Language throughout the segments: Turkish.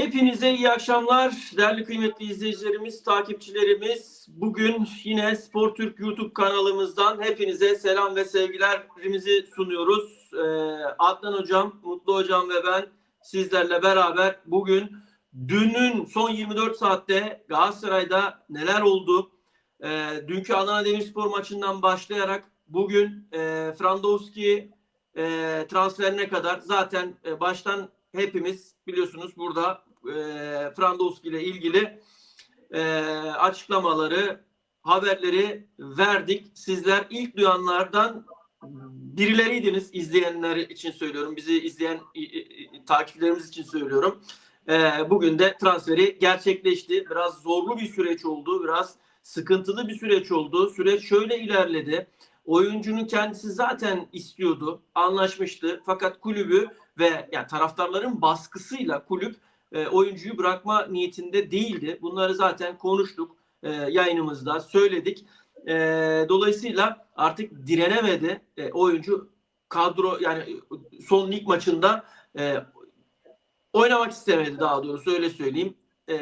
Hepinize iyi akşamlar değerli kıymetli izleyicilerimiz, takipçilerimiz. Bugün yine Spor Türk YouTube kanalımızdan hepinize selam ve sevgilerimizi sunuyoruz. Adnan Hocam, Mutlu Hocam ve ben sizlerle beraber bugün dünün son 24 saatte Galatasaray'da neler oldu? Dünkü Adana Demirspor maçından başlayarak bugün Frandowski transferine kadar zaten baştan hepimiz biliyorsunuz burada Frandowski ile ilgili açıklamaları, haberleri verdik. Sizler ilk duyanlardan birileriydiniz, izleyenler için söylüyorum. Bizi izleyen takipçilerimiz için söylüyorum. Bugün de transferi gerçekleşti. Biraz zorlu bir süreç oldu. Biraz sıkıntılı bir süreç oldu. Süreç şöyle ilerledi. Oyuncunun kendisi zaten istiyordu, anlaşmıştı. Fakat kulübü ve yani taraftarların baskısıyla kulüp oyuncuyu bırakma niyetinde değildi. Bunları zaten konuştuk, yayınımızda söyledik. Dolayısıyla artık direnemedi oyuncu, kadro yani son lig maçında oynamak istemedi, daha doğrusu öyle söyleyeyim.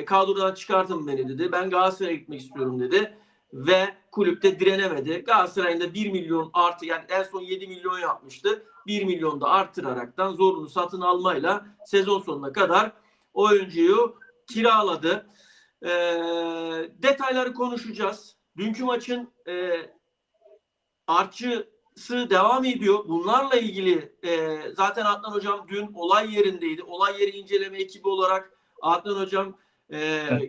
Kadrodan çıkartın beni dedi. Ben Galatasaray'a gitmek istiyorum dedi. Ve kulüpte direnemedi. Galatasaray'ın da 1 milyon artı, yani en son 7 milyon yapmıştı. 1 milyon da artıraraktan zorunlu satın almayla sezon sonuna kadar oyuncuyu kiraladı. Detayları konuşacağız. Dünkü maçın artçısı devam ediyor. Bunlarla ilgili zaten Adnan Hocam dün olay yerindeydi. Olay yeri inceleme ekibi olarak Adnan Hocam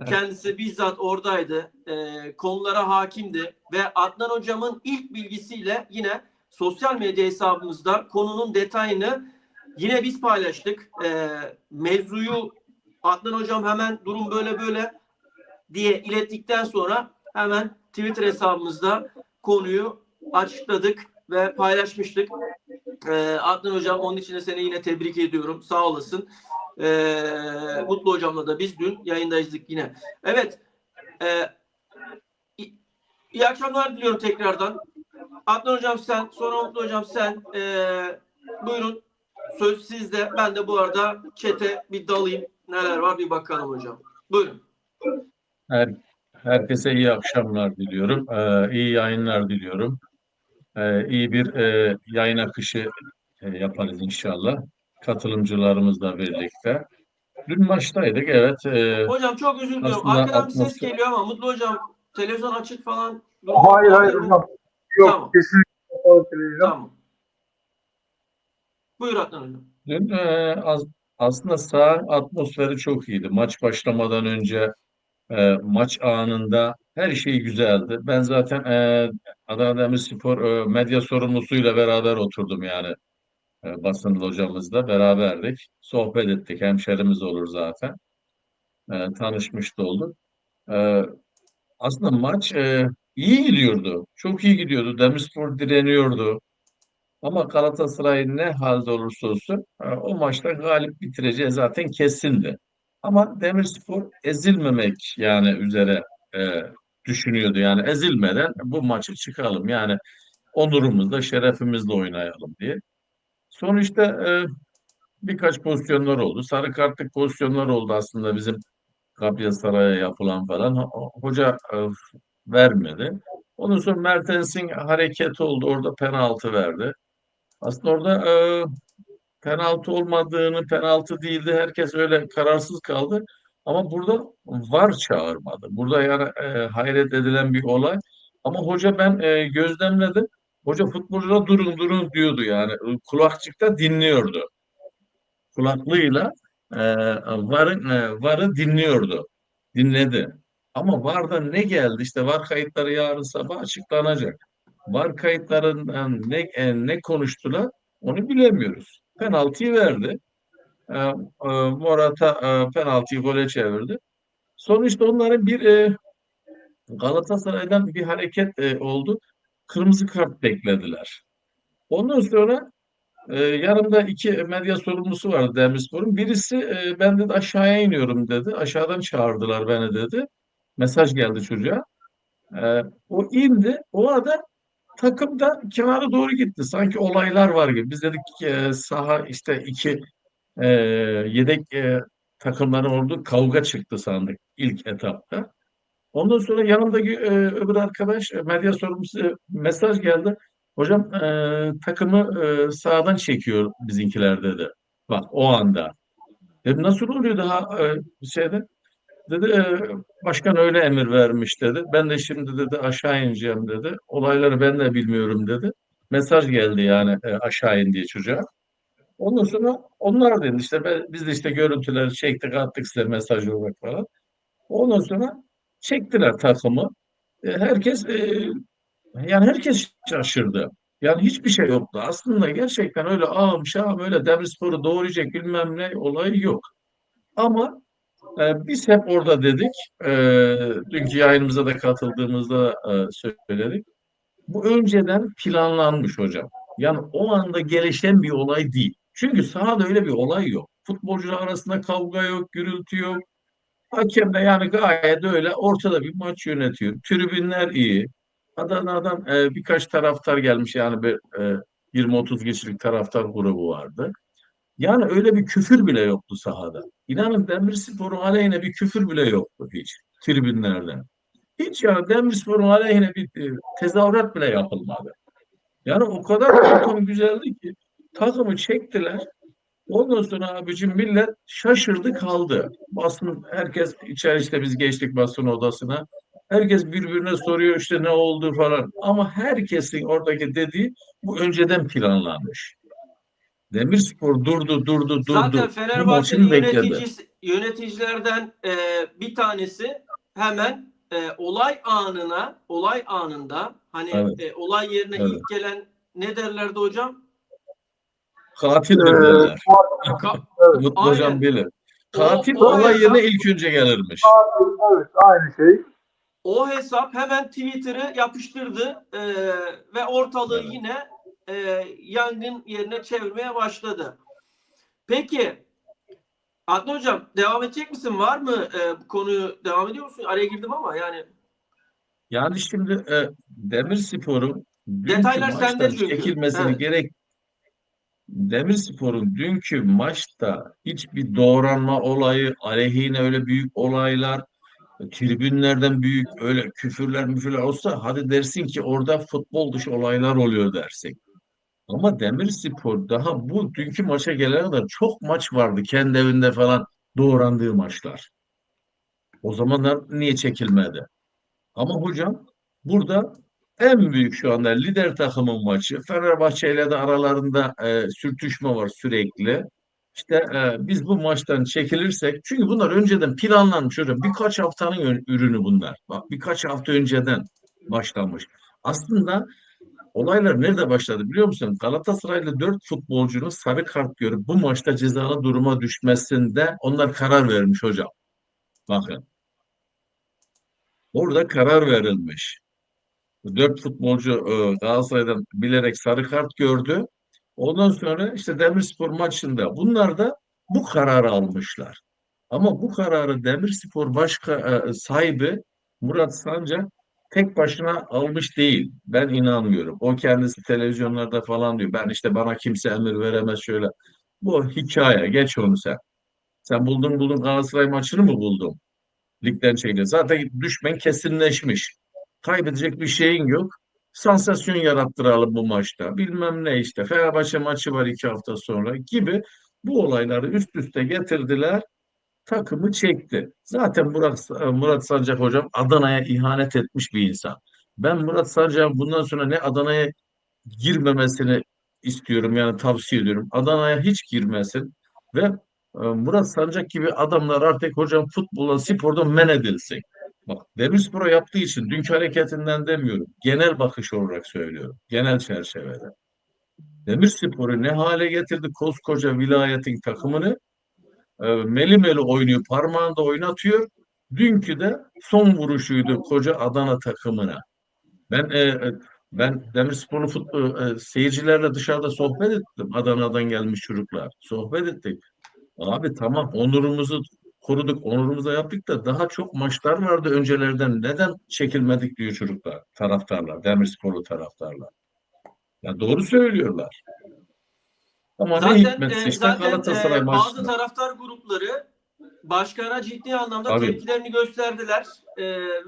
kendisi bizzat oradaydı. Konulara hakimdi ve Adnan Hocam'ın ilk bilgisiyle yine sosyal medya hesabımızda konunun detayını yine biz paylaştık. Mevzuyu Adnan Hocam hemen durum böyle böyle diye ilettikten sonra hemen Twitter hesabımızda konuyu açıkladık ve paylaşmıştık. Adnan Hocam, onun için de seni yine tebrik ediyorum. Sağ olasın. Mutlu Hocam'la da biz dün yayındaydık yine. Evet. İyi akşamlar diliyorum tekrardan. Adnan Hocam sen, sonra Mutlu Hocam sen. Buyurun. Söz sizde. Ben de bu arada chat'e bir dalayım. Neler var bir bakalım hocam. Buyurun. Herkese iyi akşamlar diliyorum. İyi yayınlar diliyorum. İyi bir yayın akışı yaparız inşallah. Katılımcılarımızla birlikte. Dün maçtaydık, evet. Hocam çok özür diliyorum. Aslında Arkadan bir ses atmosfer... geliyor ama Mutlu Hocam, televizyon açık falan. Hayır hocam. Yok, tamam. kesinlikle kapalı televizyon. Tamam. Buyur Adnan Hocam. Dün aslında saha atmosferi çok iyiydi. Maç başlamadan önce maç anında her şey güzeldi. Ben zaten Adana Demirspor medya sorumlusuyla beraber oturdum yani. Basın hocamızla beraberdik. Sohbet ettik. Hemşerimiz olur zaten. Tanışmış da olduk. E, Aslında maç iyi gidiyordu. Çok iyi gidiyordu. Demirspor direniyordu. Ama Galatasaray ne halde olursa olsun o maçta galip bitireceği zaten kesindi. Ama Demirspor ezilmemek yani üzere e, düşünüyordu. Yani ezilmeden bu maçı çıkalım. Yani onurumuzla, şerefimizle oynayalım diye. Sonuçta birkaç pozisyonlar oldu. Sarı kartlık pozisyonlar oldu aslında bizim Kabyasaray'a yapılan falan. Hoca vermedi. Ondan sonra Mertens'in hareketi oldu. Orada penaltı verdi. Aslında orada penaltı olmadığını, penaltı değildi. Herkes öyle kararsız kaldı. Ama burada VAR çağırmadı. Burada yani hayret edilen bir olay. Ama hoca ben gözlemledim. Hoca futbolculara durun durun diyordu yani. Kulakçıkta dinliyordu. Kulaklığıyla VAR'ı dinliyordu. Dinledi. Ama VAR'da ne geldi? İşte VAR kayıtları yarın sabah açıklanacak. VAR kayıtlarından ne konuştular onu bilemiyoruz. Penaltıyı verdi. Morata penaltıyı gole çevirdi. Sonuçta onların bir Galatasaray'dan bir hareket oldu. Kırmızı kart beklediler. Ondan sonra yanımda iki medya sorumlusu vardı Demirspor'un. Birisi ben dedi aşağıya iniyorum dedi. Aşağıdan çağırdılar beni dedi. Mesaj geldi çocuğa. O indi. O arada takım da kenara doğru gitti. Sanki olaylar var gibi. Biz dedik saha işte iki yedek takımların olduğu kavga çıktı sandık ilk etapta. Ondan sonra yanımdaki öbür arkadaş medya sorumlusu mesaj geldi. Hocam takımı sağdan çekiyor bizimkiler dedi. Bak o anda. Dedim nasıl oluyor daha şeyde? Dedi başkan öyle emir vermiş dedi. Ben de şimdi dedi aşağı ineceğim dedi. Olayları ben de bilmiyorum dedi. Mesaj geldi yani aşağı in diye çocuğa. Ondan sonra onlar dedi işte biz de işte görüntüleri çektik attık size mesaj olarak falan. Ondan sonra çektiler takımı. Yani herkes şaşırdı. Yani hiçbir şey yoktu. Aslında gerçekten öyle ağam şahım öyle Demirspor'u doğrayacak bilmem ne olayı yok. Ama biz hep orada dedik. Dünkü yayınımıza da katıldığımızda söyledik. Bu önceden planlanmış hocam. Yani o anda gelişen bir olay değil. Çünkü sahada öyle bir olay yok. Futbolcular arasında kavga yok, gürültü yok. Hakem de yani gayet öyle ortada bir maç yönetiyor. Tribünler iyi. Adana'dan birkaç taraftar gelmiş yani bir 20-30 kişilik taraftar grubu vardı. Yani öyle bir küfür bile yoktu sahada. İnanın Demirspor'un aleyhine bir küfür bile yoktu hiç tribünlerden. Hiç yani Demirspor'un aleyhine bir tezahürat bile yapılmadı. Yani o kadar ortam güzeldi ki takımı çektiler. Ondan sonra abicim millet şaşırdı kaldı. Basın herkes içeri işte biz geçtik basın odasına. Herkes birbirine soruyor işte ne oldu falan. Ama herkesin oradaki dediği bu önceden planlanmış. Demirspor durdu durdu Zaten durdu. Bu Fenerbahçe'nin maçını bekledi. yöneticilerden bir tanesi hemen olay anında hani Evet, olay yerine evet. ilk gelen ne derlerdi hocam? Katildir derler. Ka- Mutlu hocam aynen. bilir. O Katil o olay yerine hesap ilk önce gelirmiş. Evet, aynı şey. o hesap hemen Twitter'ı yapıştırdı ve ortalığı Evet. yine yangın yerine çevirmeye başladı. Peki Adnan Hocam devam edecek misin? Var mı bu konuyu devam ediyor musun? Araya girdim ama yani Yani şimdi Demirspor'un dünkü detaylar sende maçtan çünkü. çekilmesini Evet. gerek Demirspor'un dünkü maçta hiçbir doğranma olayı, aleyhine öyle büyük olaylar, tribünlerden büyük öyle küfürler müfürler olsa hadi dersin ki orada futbol dışı olaylar oluyor dersin. Ama Demirspor daha bu dünkü maça gelene kadar çok maç vardı kendi evinde falan doğrandığı maçlar. O zamanlar niye çekilmedi? Ama hocam burada en büyük şu anda lider takımın maçı. Fenerbahçe ile de aralarında sürtüşme var sürekli. İşte biz bu maçtan çekilirsek çünkü bunlar önceden planlanmış hocam. Birkaç haftanın ürünü bunlar. Bak birkaç hafta önceden başlanmış. Aslında olaylar nerede başladı biliyor musun? Galatasaray'la 4 futbolcunun sarı kart görüp bu maçta cezalı duruma düşmesinde onlar karar vermiş hocam. Bakın orada karar verilmiş. Dört futbolcu Galatasaray'dan bilerek sarı kart gördü. Ondan sonra işte Demirspor maçında bunlar da bu kararı almışlar. Ama bu kararı Demirspor sahibi Murat Sancak tek başına almış değil. Ben inanmıyorum. O kendisi televizyonlarda falan diyor. Ben işte bana kimse emir veremez şöyle. Bu hikaye. Geç onu sen. Sen buldun Galatasaray maçını mı buldun? Ligden çekildi. Zaten düşmen kesinleşmiş. Kaybedecek bir şeyin yok. Sansasyon yarattıralım bu maçta. Bilmem ne işte. Fenerbahçe maçı var 2 hafta sonra gibi bu olayları üst üste getirdiler. Takımı çekti. Zaten Murat Sancak hocam Adana'ya ihanet etmiş bir insan. Ben Murat Sancak'ın bundan sonra ne Adana'ya girmemesini istiyorum yani tavsiye ediyorum. Adana'ya hiç girmesin ve Murat Sancak gibi adamlar artık hocam futbola, sporda men edilsin. Bak Demirspor'a yaptığı için dünkü hareketinden demiyorum. Genel bakış olarak söylüyorum. Genel çerçevede. Demirspor'u ne hale getirdi koskoca vilayetin takımını meli meli oynuyor, parmağında oynatıyor. Dünkü de son vuruşuydu koca Adana takımına. Ben e, e, ben Demirspor'un seyircilerle dışarıda sohbet ettim. Adana'dan gelmiş çocuklar. Sohbet ettik. Abi tamam onurumuzu koruduk, onurumuza yaptık da daha çok maçlar vardı öncelerden. Neden çekilmedik diyor çocuklar, taraftarlar, Demirsporlu taraftarlar. Ya doğru söylüyorlar. Ama ne Zaten hikmetse işte zaten Galatasaray bazı maçında. taraftar grupları başkana ciddi anlamda Tabii. tepkilerini gösterdiler.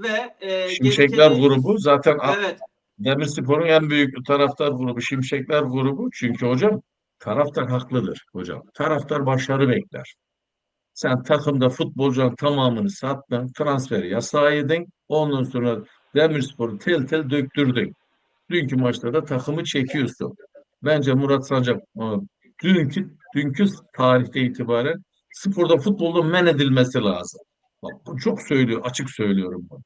Ve Şimşekler gerekeni grubu zaten evet. Demirspor'un en büyük taraftar grubu Şimşekler grubu. Çünkü hocam taraftar haklıdır hocam. Taraftar başarı bekler. Sen takımda futbolcunun tamamını sattın, transferi yasağı yedin. Ondan sonra Demirspor'u tel tel döktürdün. Dünkü maçta da takımı çekiyorsun. Bence Murat Sancak dünkü tarihte itibaren sporda futbolda men edilmesi lazım. Bak, bu çok söylüyor, açık söylüyorum bunu.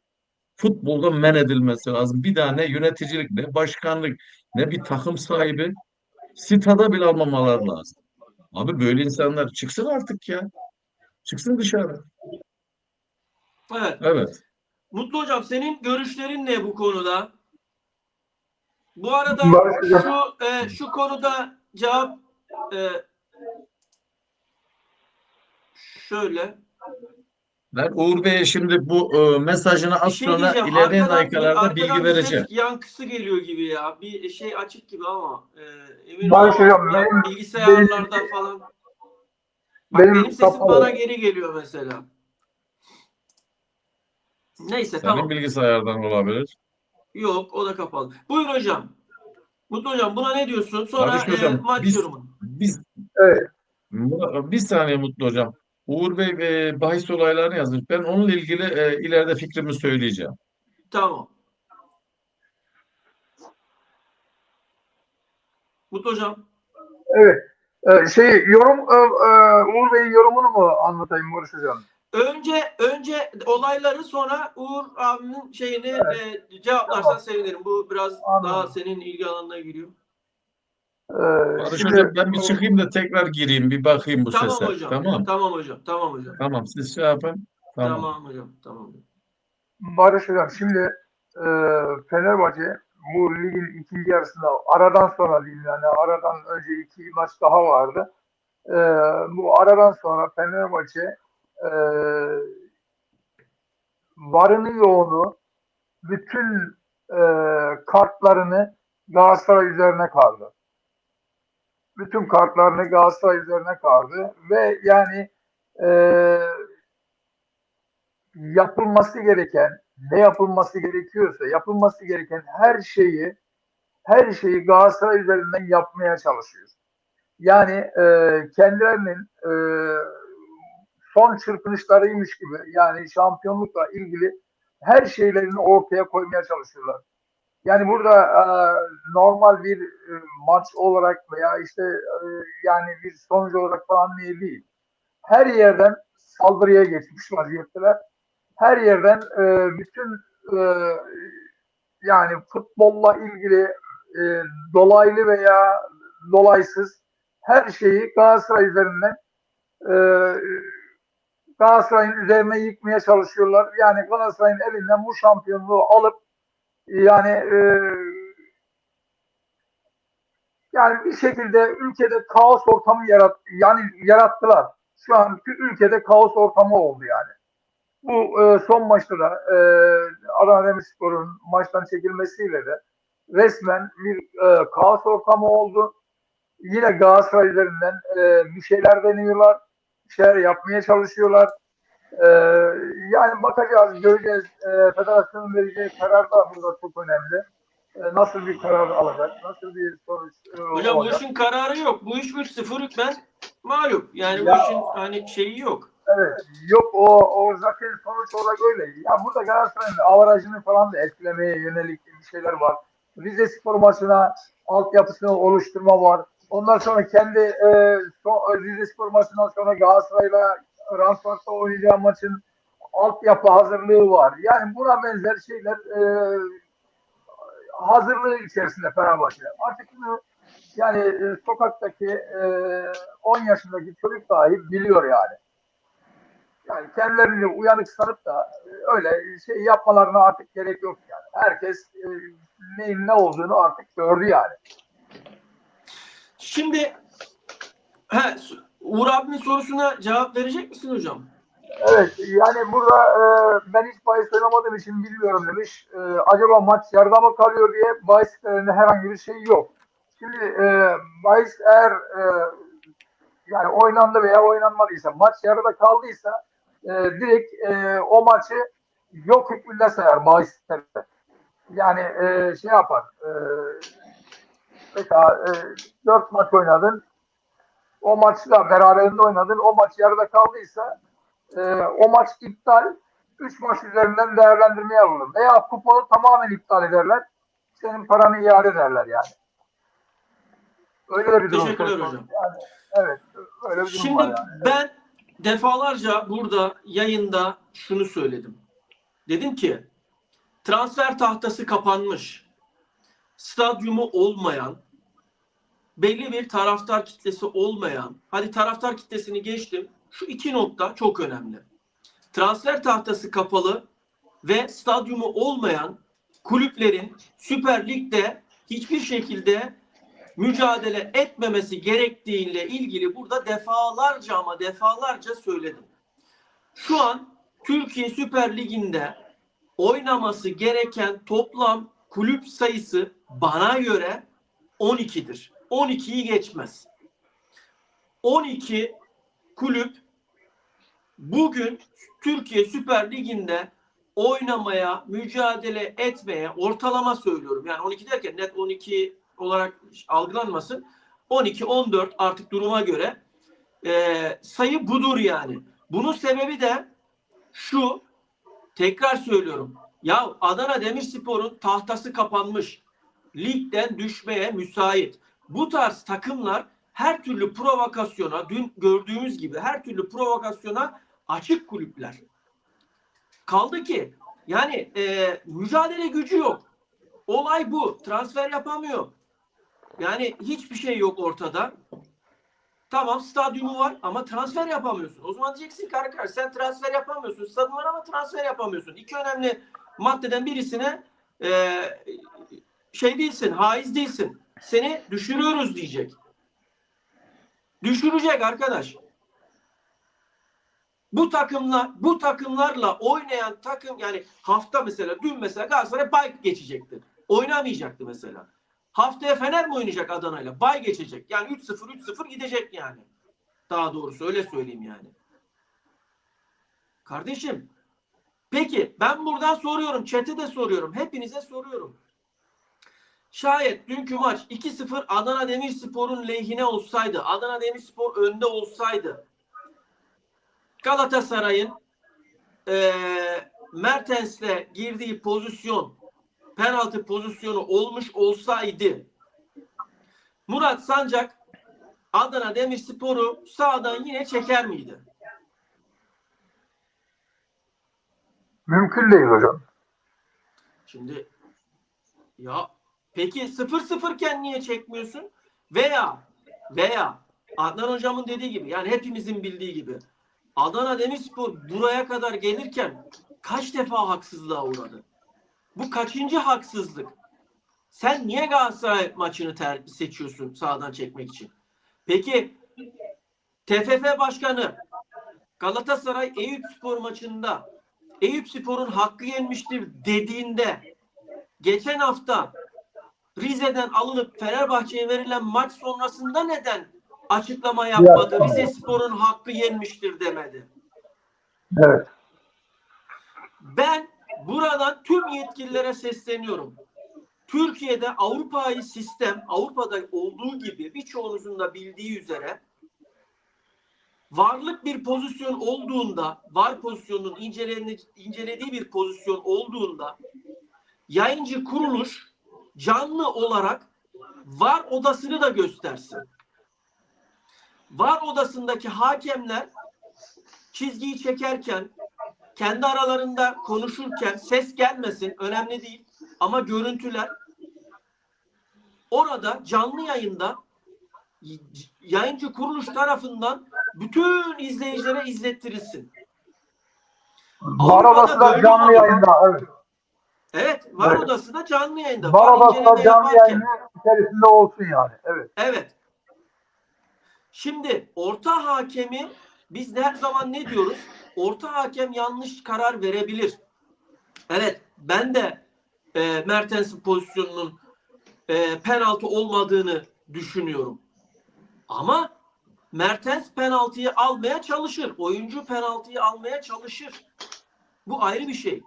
Futbolda men edilmesi lazım. Bir daha ne yöneticilik, ne başkanlık, ne bir takım sahibi stada bile almamalar lazım. Abi böyle insanlar çıksın artık ya. Çıksın dışarı. Evet. Evet. Mutlu hocam, senin görüşlerin ne bu konuda? Bu arada Barış hocam. şu konuda cevap şöyle. Ben Uğur Bey'e şimdi bu mesajını Bir az şey sonra diyeceğim. ilerleyen dakikalarda bilgi Arkadan bir ses vereceğim. yankısı geliyor gibi ya. Bir şey açık gibi ama emin Barış hocam, olamam. Ya, benim bilgisayarlarda falan. Bak benim sesim kapalı. bana geri geliyor mesela. Neyse Senin tamam. bilgisayardan olabilir. Yok, o da kapalı. Buyur hocam. Mutlu hocam, buna ne diyorsun? Sonra Barış hocam maç yorumu. Evet. bir saniye Mutlu hocam. Uğur Bey bahis olaylarını yazmış. Ben onunla ilgili ileride fikrimi söyleyeceğim. Tamam. Mutlu hocam. Evet. Uğur Bey'in yorumunu mu anlatayım Barış hocam? Önce olayları, sonra Uğur abimin şeyini cevaplarsan sevinirim. Bu biraz daha Anladım. senin ilgi alanına giriyor. Barış Şimdi hocam ben bir çıkayım da tekrar gireyim bir bakayım bu Tamam sese. hocam. Tamam. Tamam hocam. Tamam hocam. Tamam siz şey yapın. Tamam. Tamam hocam. Tamam hocam. Barış hocam, şimdi Fenerbahçe bu ligin ikinci yarısında aradan sonra diyeyim, yani aradan önce iki maç daha vardı. E, Bu aradan sonra Fenerbahçe e, varını yoğunu, bütün e, kartlarını Galatasaray üzerine kardı. Bütün kartlarını Galatasaray üzerine kardı ve yani e, yapılması gereken, ne yapılması gerekiyorsa yapılması gereken her şeyi Galatasaray üzerinden yapmaya çalışıyor. Yani kendilerinin son çırpınışlarıymış gibi, yani şampiyonlukla ilgili her şeylerini ortaya koymaya çalışıyorlar. Yani burada normal bir maç olarak veya işte yani bir sonuç olarak falan değil. Her yerden saldırıya geçmiş vaziyetteler. Her yerden bütün e, yani futbolla ilgili dolaylı veya dolaysız her şeyi e, Galatasaray'ın üzerine yıkmaya çalışıyorlar. Yani Galatasaray'ın elinden bu şampiyonluğu alıp yani yani bir şekilde ülkede kaos ortamı yarattılar. Şu an ülkede kaos ortamı oldu yani. Bu son maçta da Adana Demirspor'un maçtan çekilmesiyle de resmen bir kaos ortamı oldu. Yine Galatasaray üzerinden bir şeyler deniyorlar, bir şeyler yapmaya çalışıyorlar. E, Yani bakacağız, göreceğiz. Federasyonun vereceği karar da burada çok önemli. Nasıl bir karar alacak, nasıl bir sonuç Hocam bu olacak. işin kararı yok. Bu iş 3-0 hükmen mağlup. Yani bu Ya işin hani şeyi yok. evet, yok o zaten sonuç olarak öyle. Ya burada Galatasaray'ın avarajını falan da etkilemeye yönelik bir şeyler var. Rizespor maçına altyapısını oluşturma var. Ondan sonra kendi Rizespor maçından sonra Galatasaray'la Ransford'da oynayacağı maçın altyapı hazırlığı var. Yani buna benzer şeyler hazırlığı içerisinde Fenerbahçe. Artık bunu yani sokaktaki 10 yaşındaki çocuk dahi biliyor yani. Yani kendilerini uyanık sanıp da öyle şey yapmalarına artık gerek yok yani. Herkes neyin ne olduğunu artık gördü yani. Şimdi Uğur abimin sorusuna cevap verecek misin hocam? Evet, yani burada ben hiç bahis oynamadığım için bilmiyorum demiş. Acaba maç yarıda mı kalıyor diye bahis herhangi bir şey yok. Şimdi bahis eğer yani oynandı veya oynanmadıysa, maç yarıda kaldıysa direkt o maçı yok hükmünde sayar bahis sisteminde. Yani şey yapar. Mesela 4 maç oynadın. O maçla beraberinde oynadın. O maç yarıda kaldıysa o maç iptal. 3 maç üzerinden değerlendirmeye alınır. Veya kuponu tamamen iptal ederler. Senin paranı iade ederler yani. Öyle de bir durum söz Teşekkürler konusu. hocam. Yani, evet. Öyle bir durum var Şimdi yani. Evet. ben defalarca burada yayında şunu söyledim. Dedim ki transfer tahtası kapanmış, stadyumu olmayan, belli bir taraftar kitlesi olmayan, hadi taraftar kitlesini geçtim, şu iki nokta çok önemli. Transfer tahtası kapalı ve stadyumu olmayan kulüplerin Süper Lig'de hiçbir şekilde mücadele etmemesi gerektiğiyle ilgili burada defalarca ama defalarca söyledim. Şu an Türkiye Süper Ligi'nde oynaması gereken toplam kulüp sayısı bana göre 12'dir. 12'yi geçmez. 12 kulüp bugün Türkiye Süper Ligi'nde oynamaya, mücadele etmeye, ortalama söylüyorum. Yani 12 derken net 12 olarak algılanmasın. 12, 14 artık duruma göre sayı budur yani. Bunun sebebi de şu, tekrar söylüyorum. Ya Adana Demirspor'un tahtası kapanmış. Ligden düşmeye müsait. Bu tarz takımlar her türlü provokasyona, dün gördüğümüz gibi her türlü provokasyona açık kulüpler. Kaldı ki yani mücadele gücü yok. Olay bu. Transfer yapamıyor. Yani hiçbir şey yok ortada. Tamam stadyumu var ama transfer yapamıyorsun. O zaman diyeceksin ki arkadaş sen transfer yapamıyorsun. Stadın var ama transfer yapamıyorsun. İki önemli maddeden birisine şey değilsin, haiz değilsin. Seni düşürüyoruz diyecek. Düşürecek arkadaş. Bu takımlarla oynayan takım yani hafta mesela dün mesela Galatasaray bay geçecekti. Oynamayacaktı mesela. Haftaya Fener mi oynayacak Adana'yla? Bay geçecek. Yani 3-0 gidecek yani. Daha doğrusu öyle söyleyeyim yani. Kardeşim peki ben buradan soruyorum. Chat'e de soruyorum. Hepinize soruyorum. Şayet dünkü maç 2-0 Adana Demirspor'un lehine olsaydı, Adana Demirspor önde olsaydı, Galatasaray'ın Mertens'le girdiği pozisyon penaltı pozisyonu olmuş olsaydı Murat Sancak Adana Demirspor'u sağdan yine çeker miydi? Mümkün değil hocam. Şimdi ya peki 0-0 iken niye çekmiyorsun? Veya Adnan hocamın dediği gibi yani hepimizin bildiği gibi Adana Demirspor buraya kadar gelirken kaç defa haksızlığa uğradı? Bu kaçıncı haksızlık? Sen niye Galatasaray maçını seçiyorsun sağdan çekmek için? Peki TFF Başkanı Galatasaray Eyüpspor maçında Eyüpspor'un hakkı yenmiştir dediğinde geçen hafta Rize'den alınıp Fenerbahçe'ye verilen maç sonrasında neden açıklama yapmadı? Rizespor'un hakkı yenmiştir demedi. Evet. Ben buradan tüm yetkililere sesleniyorum. Türkiye'de Avrupa'yı sistem, Avrupa'da olduğu gibi birçoğunuzun da bildiği üzere varlık bir pozisyon olduğunda, var pozisyonun incelediği bir pozisyon olduğunda yayıncı kuruluş canlı olarak var odasını da göstersin. Var odasındaki hakemler çizgiyi çekerken, kendi aralarında konuşurken ses gelmesin, önemli değil. Ama görüntüler orada canlı yayında yayıncı kuruluş tarafından bütün izleyicilere izlettirilsin. Var odası da canlı yayında. Evet. Evet, var Evet. odası da canlı yayında. Var odası da inceleme canlı yaparken. yayının içerisinde olsun yani. Evet. Evet. Şimdi orta hakemi biz her zaman ne diyoruz? Orta hakem yanlış karar verebilir. Evet, ben de Mertens'in pozisyonunun penaltı olmadığını düşünüyorum. Ama Mertens penaltıyı almaya çalışır. Oyuncu penaltıyı almaya çalışır. Bu ayrı bir şey.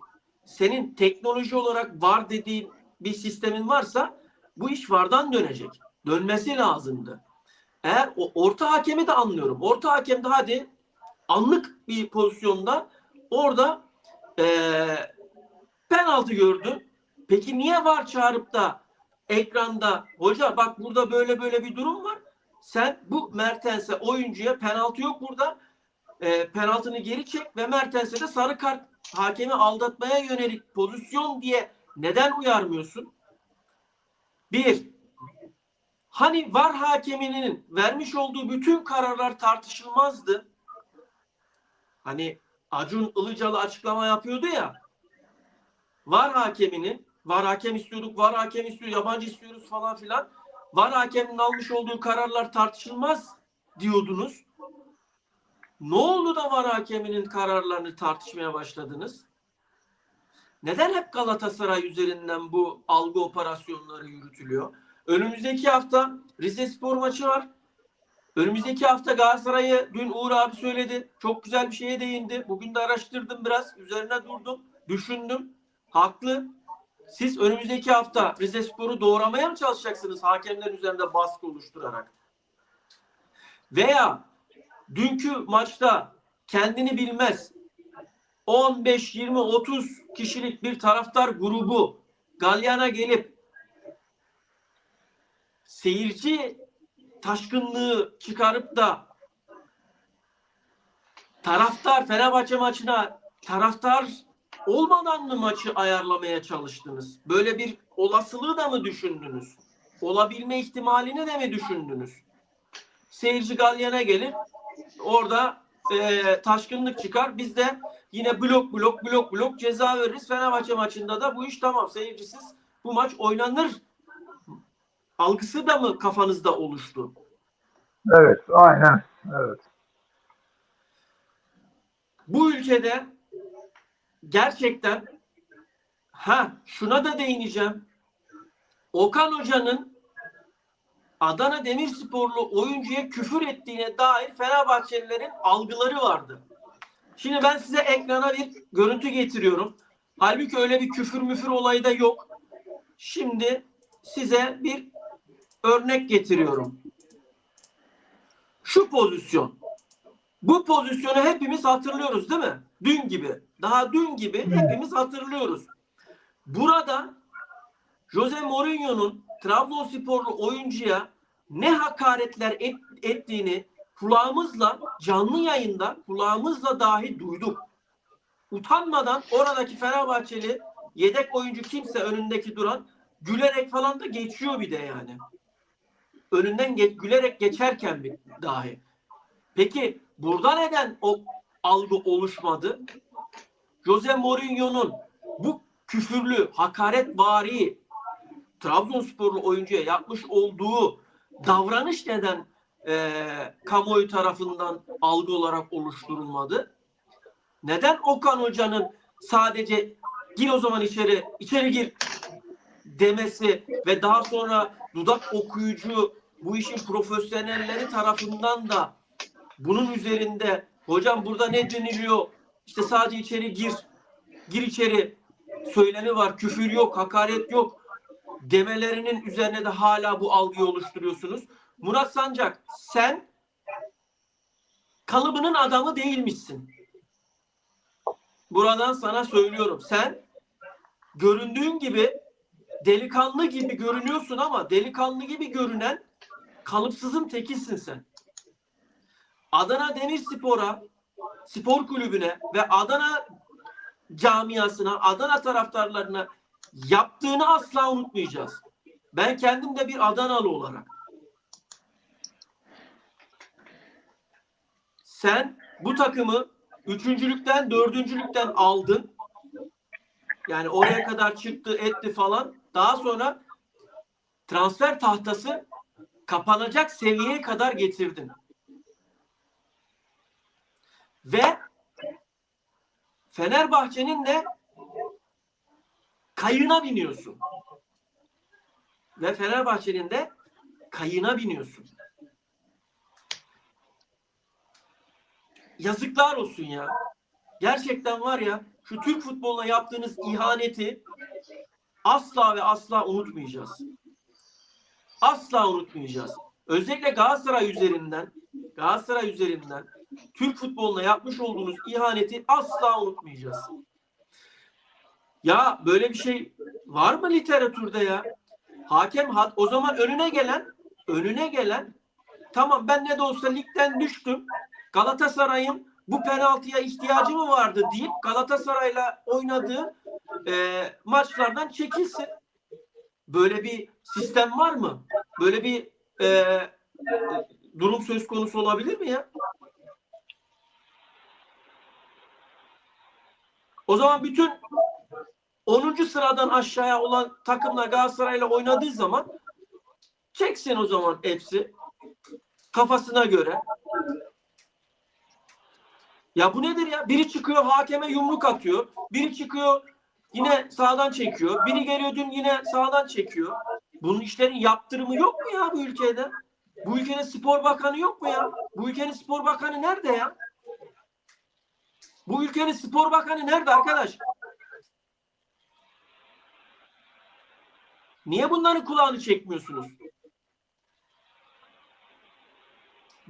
Senin teknoloji olarak var dediğin bir sistemin varsa bu iş vardan dönecek. Dönmesi lazımdı. Eğer o orta hakemi de anlıyorum. Orta hakem de hadi anlık bir pozisyonda orada penaltı gördü. Peki niye var çağırıp da ekranda hoca bak burada böyle böyle bir durum var. Sen bu Mertens'e oyuncuya penaltı yok burada. Penaltını geri çek ve Mertens'e de sarı kart hakemi aldatmaya yönelik pozisyon diye neden uyarmıyorsun? Bir, hani VAR hakeminin vermiş olduğu bütün kararlar tartışılmazdı. Hani Acun Ilıcalı açıklama yapıyordu ya. VAR hakeminin, VAR hakem istiyorduk, VAR hakem istiyor, yabancı istiyoruz falan filan. VAR hakeminin almış olduğu kararlar tartışılmaz diyordunuz. Ne oldu da VAR hakeminin kararlarını tartışmaya başladınız? Neden hep Galatasaray üzerinden bu algı operasyonları yürütülüyor? Önümüzdeki hafta Rizespor maçı var. Önümüzdeki hafta Galatasaray'ı dün Uğur abi söyledi. Çok güzel bir şeye değindi. Bugün de araştırdım biraz. Üzerine durdum. Düşündüm. Haklı. Siz önümüzdeki hafta Rizespor'u doğramaya mı çalışacaksınız hakemlerin üzerinde baskı oluşturarak? Veya dünkü maçta kendini bilmez 15, 20, 30 kişilik bir taraftar grubu galyana gelip seyirci taşkınlığı çıkarıp da taraftar Fenerbahçe maçına taraftar olmadan mı maçı ayarlamaya çalıştınız? Böyle bir olasılığı da mı düşündünüz? Olabilme ihtimalini de mi düşündünüz? Seyirci galyana gelir, orada taşkınlık çıkar. Biz de yine blok ceza veririz. Fenerbahçe maçında da bu iş tamam. Seyircisiz bu maç oynanır algısı da mı kafanızda oluştu? Evet, aynen. Evet. Bu ülkede gerçekten şuna da değineceğim. Okan Hoca'nın Adana Demirsporlu oyuncuya küfür ettiğine dair Fenerbahçelilerin algıları vardı. Şimdi ben size ekrana bir görüntü getiriyorum. Halbuki öyle bir küfür müfür olayı da yok. Şimdi size bir örnek getiriyorum. Şu pozisyon. Bu pozisyonu hepimiz hatırlıyoruz değil mi? Dün gibi. Daha dün gibi hepimiz hatırlıyoruz. Burada Jose Mourinho'nun Trabzonsporlu oyuncuya ne hakaretler ettiğini kulağımızla canlı yayında kulağımızla dahi duyduk. Utanmadan oradaki Fenerbahçeli yedek oyuncu kimse önündeki duran gülerek falan da geçiyor bir de yani. Önünden gülerek geçerken bir dahi. Peki burada neden o algı oluşmadı? Jose Mourinho'nun bu küfürlü, hakaretvari Trabzonsporlu oyuncuya yapmış olduğu davranış neden kamuoyu tarafından algı olarak oluşturulmadı? Neden Okan Hoca'nın sadece gir o zaman içeri gir demesi ve daha sonra dudak okuyucu bu işin profesyonelleri tarafından da bunun üzerinde hocam burada ne deniliyor? İşte sadece içeri gir içeri söylemi var, küfür yok, hakaret yok demelerinin üzerine de hala bu algıyı oluşturuyorsunuz. Murat Sancak, sen kalıbının adamı değilmişsin. Buradan sana söylüyorum. Sen göründüğün gibi delikanlı gibi görünüyorsun ama delikanlı gibi görünen kalıpsızın tekisin sen. Adana Demirspor'a, spor kulübüne ve Adana camiasına, Adana taraftarlarına yaptığını asla unutmayacağız. Ben kendim de bir Adanalı olarak. Sen bu takımı üçüncülükten, dördüncülükten aldın. Yani oraya kadar çıktı, etti falan. Daha sonra transfer tahtası kapanacak seviyeye kadar getirdin. Ve Fenerbahçe'nin de kayığına biniyorsun. Ve Fenerbahçe'nin de kayığına biniyorsun. yazıklar olsun ya. Gerçekten var ya, şu Türk futboluna yaptığınız ihaneti asla ve asla unutmayacağız. Asla unutmayacağız. Özellikle Galatasaray üzerinden Türk futboluna yapmış olduğunuz ihaneti asla unutmayacağız. Ya böyle bir şey var mı literatürde ya? Hakem o zaman önüne gelen tamam, ben ne de olsa ligden düştüm. Galatasaray'ın bu penaltıya ihtiyacı mı vardı deyip Galatasaray'la oynadığı maçlardan çekilsin. Böyle bir sistem var mı? Böyle bir durum söz konusu olabilir mi ya? O zaman bütün 10. sıradan aşağıya olan takımlar Galatasaray'la oynadığı zaman çeksin o zaman hepsi kafasına göre. Ya bu nedir ya? Biri çıkıyor hakeme yumruk atıyor. Biri çıkıyor yine sağdan çekiyor. Biri geliyor dün yine sağdan çekiyor. Bunun işlerin yaptırımı yok mu ya bu ülkede? Bu ülkenin spor bakanı yok mu ya? Bu ülkenin spor bakanı nerede ya? Bu ülkenin spor bakanı nerede arkadaş? Niye bunların kulağını çekmiyorsunuz?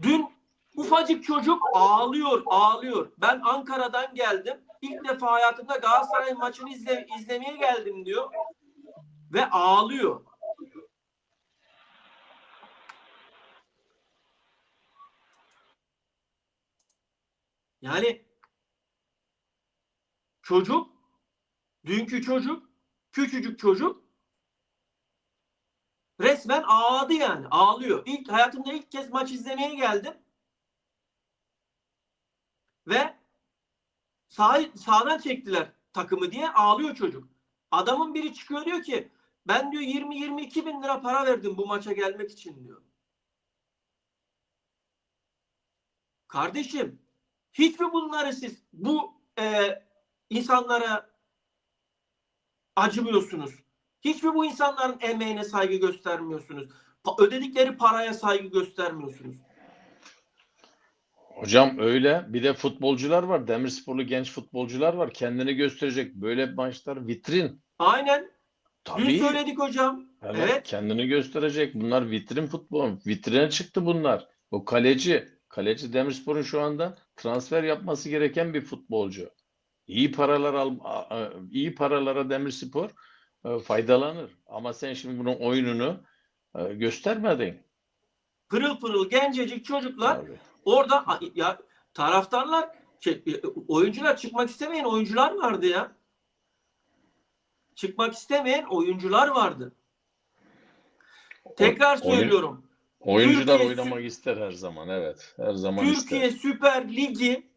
Dün ufacık çocuk ağlıyor. Ben Ankara'dan geldim. İlk defa hayatımda Galatasaray maçını izlemeye geldim diyor. Ve ağlıyor. Yani dünkü çocuk, küçücük çocuk resmen ağladı yani. Ağlıyor. Hayatımda ilk kez maç izlemeye geldim. Ve sağdan çektiler takımı diye ağlıyor çocuk. Adamın biri çıkıyor diyor ki ben diyor 20-22 bin lira para verdim bu maça gelmek için diyor. Kardeşim hiç mi bunları siz bu insanlara acımıyorsunuz? Hiç mi bu insanların emeğine saygı göstermiyorsunuz? Ödedikleri paraya saygı göstermiyorsunuz? Hocam öyle. Bir de futbolcular var. Demirsporlu genç futbolcular var. Kendini gösterecek. Böyle maçlar vitrin. Aynen. Dün Tabii. söyledik hocam. Evet. Kendini gösterecek. Bunlar vitrin futbol. Vitrine çıktı bunlar. O kaleci. Kaleci Demirspor'un şu anda transfer yapması gereken bir futbolcu. İyi paralara Demirspor faydalanır. Ama sen şimdi bunun oyununu göstermedin. Pırıl pırıl gencecik çocuklar Abi. orada ya taraftarlar oyuncular çıkmak istemeyen oyuncular vardı ya. Çıkmak istemeyen oyuncular vardı. Tekrar söylüyorum. Oyuncular Türkiye oynamak ister her zaman. Evet. Her zaman Türkiye ister. Süper Ligi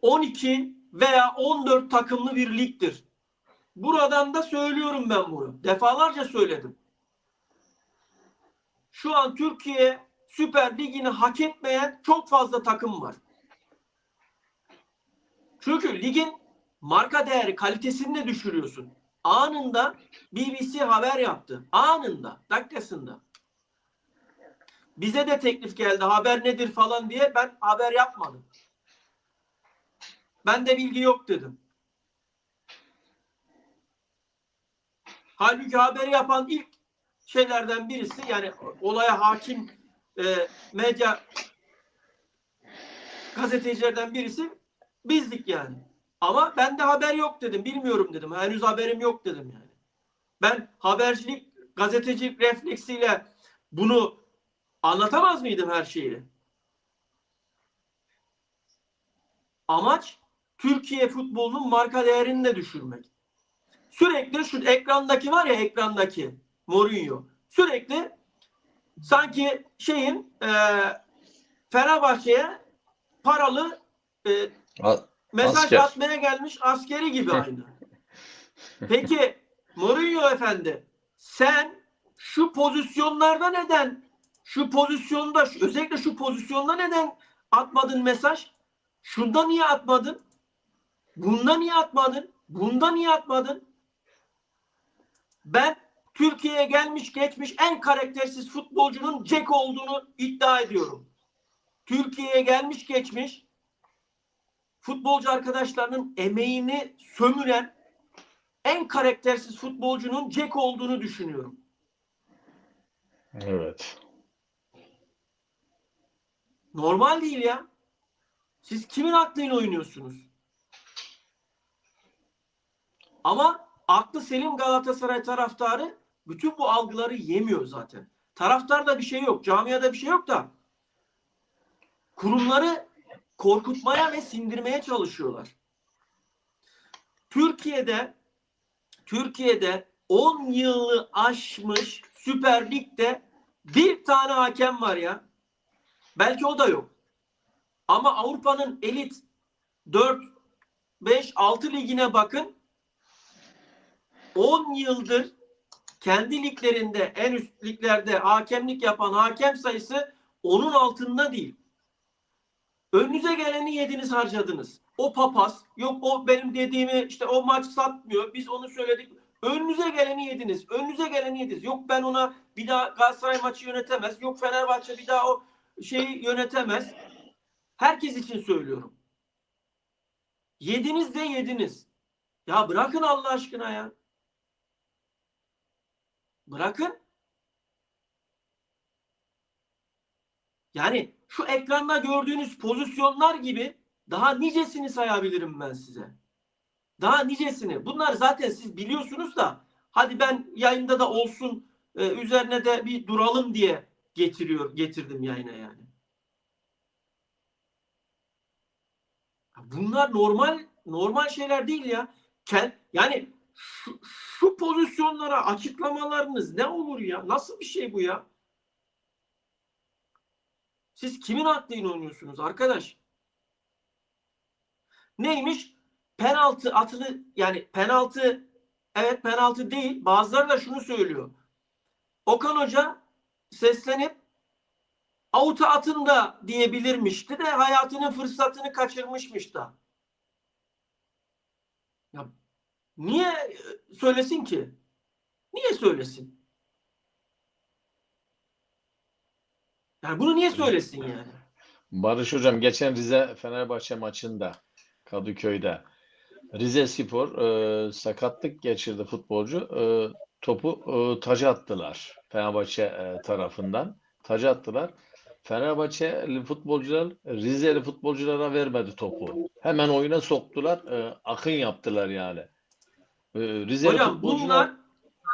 12 veya 14 takımlı bir ligdir. Buradan da söylüyorum ben bunu. Defalarca söyledim. Şu an Türkiye Süper Ligi'ni hak etmeyen çok fazla takım var. Çünkü ligin marka değeri, kalitesini de düşürüyorsun. Anında BBC haber yaptı. Anında, dakikasında. Bize de teklif geldi. Haber nedir falan diye. Ben haber yapmadım. Bende bilgi yok dedim. Halbuki haberi yapan ilk şeylerden birisi, yani olaya hakim medya gazetecilerden birisi bizdik yani. Ama bende haber yok dedim. Bilmiyorum dedim. Henüz haberim yok dedim yani. Ben habercilik, gazetecilik refleksiyle bunu anlatamaz mıydım her şeyi? Amaç Türkiye futbolunun marka değerini de düşürmek. Sürekli şu ekrandaki var ya, ekrandaki Mourinho. Sürekli sanki Fenerbahçe'ye paralı mesaj Asker. atmaya gelmiş askeri gibi aynı. Peki Mourinho efendi, sen şu pozisyonlarda neden, özellikle şu pozisyonda neden atmadın mesaj? Şunda niye atmadın? Bunda niye atmadın? Bunda niye atmadın? Ben Türkiye'ye gelmiş geçmiş en karaktersiz futbolcunun Dzeko olduğunu iddia ediyorum. Türkiye'ye gelmiş geçmiş futbolcu arkadaşlarının emeğini sömüren en karaktersiz futbolcunun Dzeko olduğunu düşünüyorum. Evet. Normal değil ya. Siz kimin aklıyla oynuyorsunuz? Ama aklı selim Galatasaray taraftarı bütün bu algıları yemiyor zaten. Taraftarda bir şey yok, camiada bir şey yok da kurumları korkutmaya ve sindirmeye çalışıyorlar. Türkiye'de 10 yılı aşmış Süper Lig'de bir tane hakem var ya. Belki o da yok. Ama Avrupa'nın elit 4, 5, 6 ligine bakın. 10 yıldır kendi liglerinde, en üst liglerde hakemlik yapan hakem sayısı onun altında değil. Önünüze geleni yediniz, harcadınız. O papaz, yok o benim dediğimi işte o maç satmıyor, biz onu söyledik. Önünüze geleni yediniz. Önünüze geleni yediniz. Yok ben ona bir daha Galatasaray maçı yönetemez. Yok Fenerbahçe bir daha o şeyi yönetemez. Herkes için söylüyorum. Yediniz de yediniz. Ya bırakın Allah aşkına ya. Bırakın. Yani şu ekranda gördüğünüz pozisyonlar gibi daha nicesini sayabilirim ben size. Daha nicesini. Bunlar zaten siz biliyorsunuz da hadi ben yayında da olsun üzerine de bir duralım diye getirdim yayına yani. Bunlar normal şeyler değil ya. Yani şu pozisyonlara açıklamalarınız ne olur ya? Nasıl bir şey bu ya? Siz kimin aklıyla oynuyorsunuz arkadaş? Neymiş? Penaltı atılı, yani penaltı, evet penaltı değil. Bazıları da şunu söylüyor. Okan Hoca seslenip avuta atın da diyebilirmişti de hayatının fırsatını kaçırmışmış da. Ya niye söylesin ki? Niye söylesin? Yani bunu niye söylesin yani? Barış Hocam geçen Rize Fenerbahçe maçında Kadıköy'de Rizespor sakatlık geçirdi futbolcu. Topu taca attılar Fenerbahçe tarafından. Taca attılar. Fenerbahçeli futbolcular Rizeli futbolculara vermedi topu. Hemen oyuna soktular. Akın yaptılar yani. Rizeli Hocam futbolcular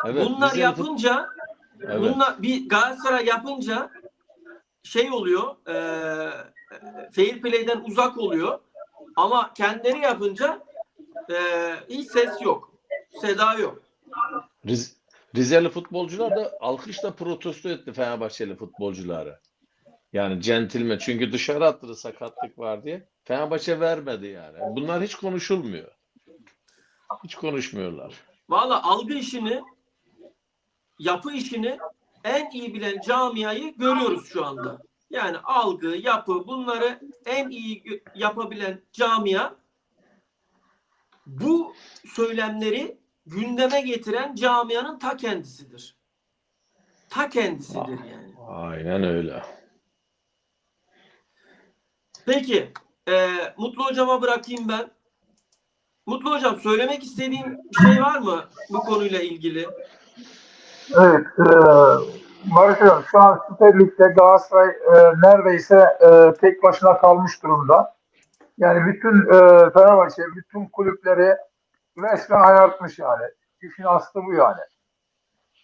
evet bunlar yapınca evet. bir Galatasaray yapınca şey oluyor, fair play'den uzak oluyor. Ama kendileri yapınca hiç ses yok. Seda yok. Rizeli futbolcular da alkışla protesto etti Fenerbahçeli futbolcuları. Yani centilmen. Çünkü dışarı attığı sakatlık var diye. Fenerbahçe vermedi yani. Bunlar hiç konuşulmuyor. Hiç konuşmuyorlar. Valla algı işini, yapı işini en iyi bilen camiayı görüyoruz şu anda. Yani algı, yapı bunları en iyi yapabilen camia, bu söylemleri gündeme getiren camianın ta kendisidir. Ta kendisidir yani. Aynen öyle. Peki, Mutlu Hocam'a bırakayım ben. Mutlu Hocam, söylemek istediğin bir şey var mı bu konuyla ilgili? Evet, Barış Hocam, şu an Süper Lig'de Galatasaray neredeyse tek başına kalmış durumda. Yani bütün Fenerbahçe, bütün kulüpleri resmen ayartmış yani. İşin aslı bu yani.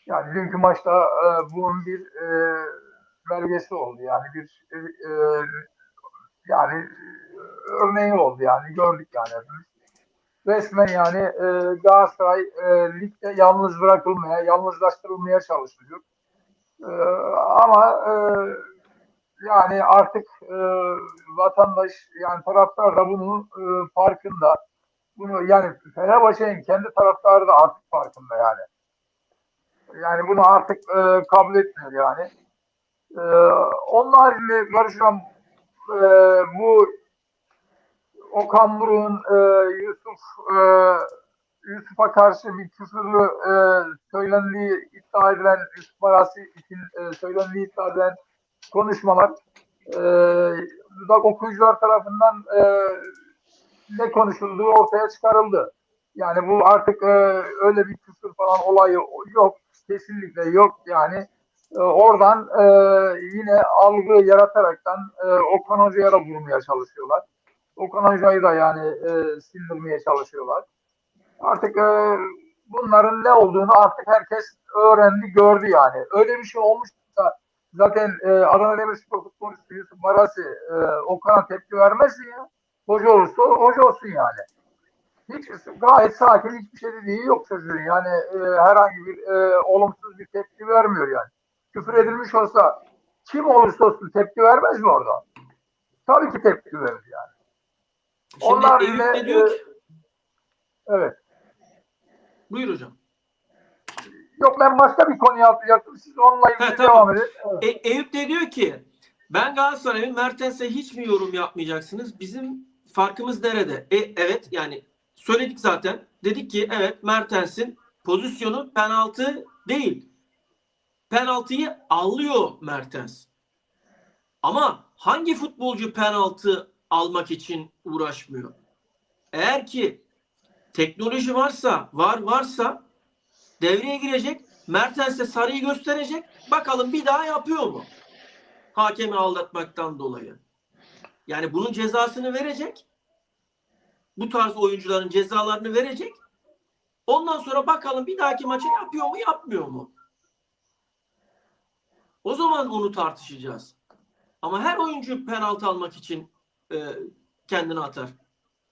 Yani dünkü maçta bunun bir belgesi oldu yani bir yani örneği oldu yani gördük yani. Resmen yani Galatasaray ligde yalnız bırakılmaya, yalnızlaştırılmaya çalışılıyor. Ama yani artık vatandaş yani taraftar da bunun farkında. Bunu yani Fenerbahçe'nin kendi taraftarı da artık farkında yani. Yani bunu artık kabul etmiyor yani. E, Onun haricinde Barış Hocam, bu Okan Buruk'un Yusuf'a karşı bir küfürlü söylendiği iddia edilen, Yusuf Arası için söylendiği iddia edilen konuşmalar dudak okuyucular tarafından ne konuşulduğu ortaya çıkarıldı. Yani bu artık öyle bir küfür falan olayı yok. Kesinlikle yok yani. Oradan yine algı yarataraktan Okan Hoca'ya da vurmaya çalışıyorlar. Okan Hoca'yı da yani sindirmeye çalışıyorlar. Artık bunların ne olduğunu artık herkes öğrendi, gördü yani. Öyle bir şey olmuşsa zaten Adana Demirspor futbolcusu Yusuf Marasi Okan'a tepki vermezsin ya. Hoca olursa hoca olsun yani. Hiç gayet sakin, hiçbir şey dediği yok çocuğun. Yani herhangi bir olumsuz bir tepki vermiyor yani. Küfür edilmiş olsa kim olursa olsun tepki vermez mi orada? Tabii ki tepki verir yani. Şimdi Onlar Eyüp yine de diyor ki, evet. buyur hocam. Yok ben başka bir konuya atlayacaktım. Siz onunla ilgili Tamam. devam edin. Evet. Eyüp de diyor ki, ben Galatasaray'ın Mertens'e hiç mi yorum yapmayacaksınız? Bizim farkımız nerede? Evet yani söyledik zaten. Dedik ki evet, Mertens'in pozisyonu penaltı değil. Penaltıyı alıyor Mertens. Ama hangi futbolcu penaltı almak için uğraşmıyor? Eğer ki teknoloji varsa devreye girecek. Mertens'e sarıyı gösterecek. Bakalım bir daha yapıyor mu? Hakemi aldatmaktan dolayı. Yani bunun cezasını verecek. Bu tarz oyuncuların cezalarını verecek. Ondan sonra bakalım bir dahaki maça yapıyor mu, yapmıyor mu? O zaman onu tartışacağız. Ama her oyuncu penaltı almak için kendini atar.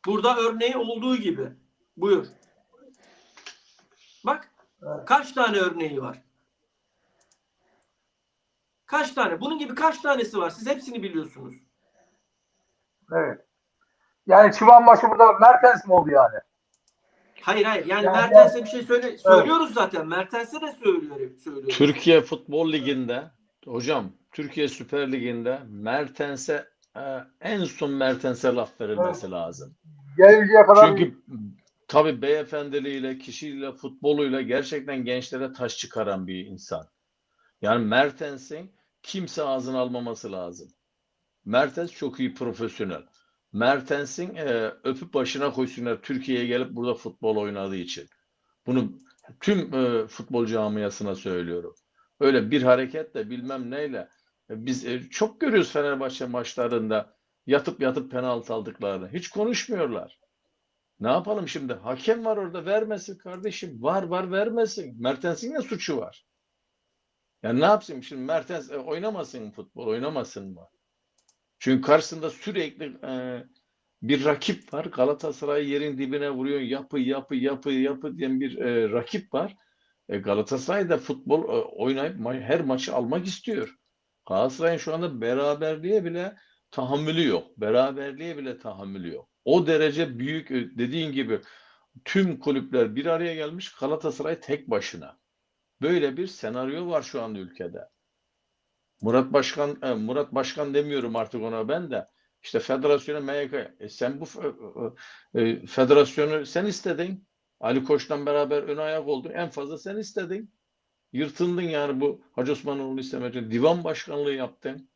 Burada örneği olduğu gibi. Buyur. Bak, kaç tane örneği var? Kaç tane? Bunun gibi kaç tanesi var? Siz hepsini biliyorsunuz. Evet. Yani Çıbanbaşı burada Mertens mi oldu yani? Hayır. Yani Yani Mertens'e bir şey evet. söylüyoruz zaten. Mertens'e de söylüyoruz. Türkiye Futbol Ligi'nde hocam, Türkiye Süper Ligi'nde Mertens'e en son Mertens'e laf verilmesi lazım. Gelinceye kadar Çünkü tabii beyefendiliğiyle, kişiliğiyle, futboluyla gerçekten gençlere taş çıkaran bir insan. Yani Mertens'in kimse ağzına almaması lazım. Mertens çok iyi profesyonel. Mertens'in öpüp başına koysunlar Türkiye'ye gelip burada futbol oynadığı için. Bunu tüm futbol camiasına söylüyorum. Öyle bir hareketle bilmem neyle biz çok görüyoruz Fenerbahçe maçlarında yatıp penaltı aldıklarını. Hiç konuşmuyorlar. Ne yapalım şimdi? Hakem var orada, vermesin kardeşim. Var vermesin. Mertens'in ne suçu var? Yani ne yapsın şimdi Mertens oynamasın mı futbol, oynamasın mı? Çünkü karşısında sürekli bir rakip var. Galatasaray yerin dibine vuruyor. Yapı diyen bir rakip var. Galatasaray da futbol oynayıp her maçı almak istiyor. Galatasaray'ın şu anda beraberliğe bile tahammülü yok. Beraberliğe bile tahammülü yok. O derece büyük, dediğin gibi tüm kulüpler bir araya gelmiş. Galatasaray tek başına. Böyle bir senaryo var şu anda ülkede. Murat Başkan demiyorum artık ona ben de. İşte federasyona MYK. Sen bu federasyonu sen istedin. Ali Koç'tan beraber ön ayak oldun. En fazla sen istedin. Yırtındın yani bu Hacı Osmanoğlu'nu istemedin. Divan başkanlığı yaptın.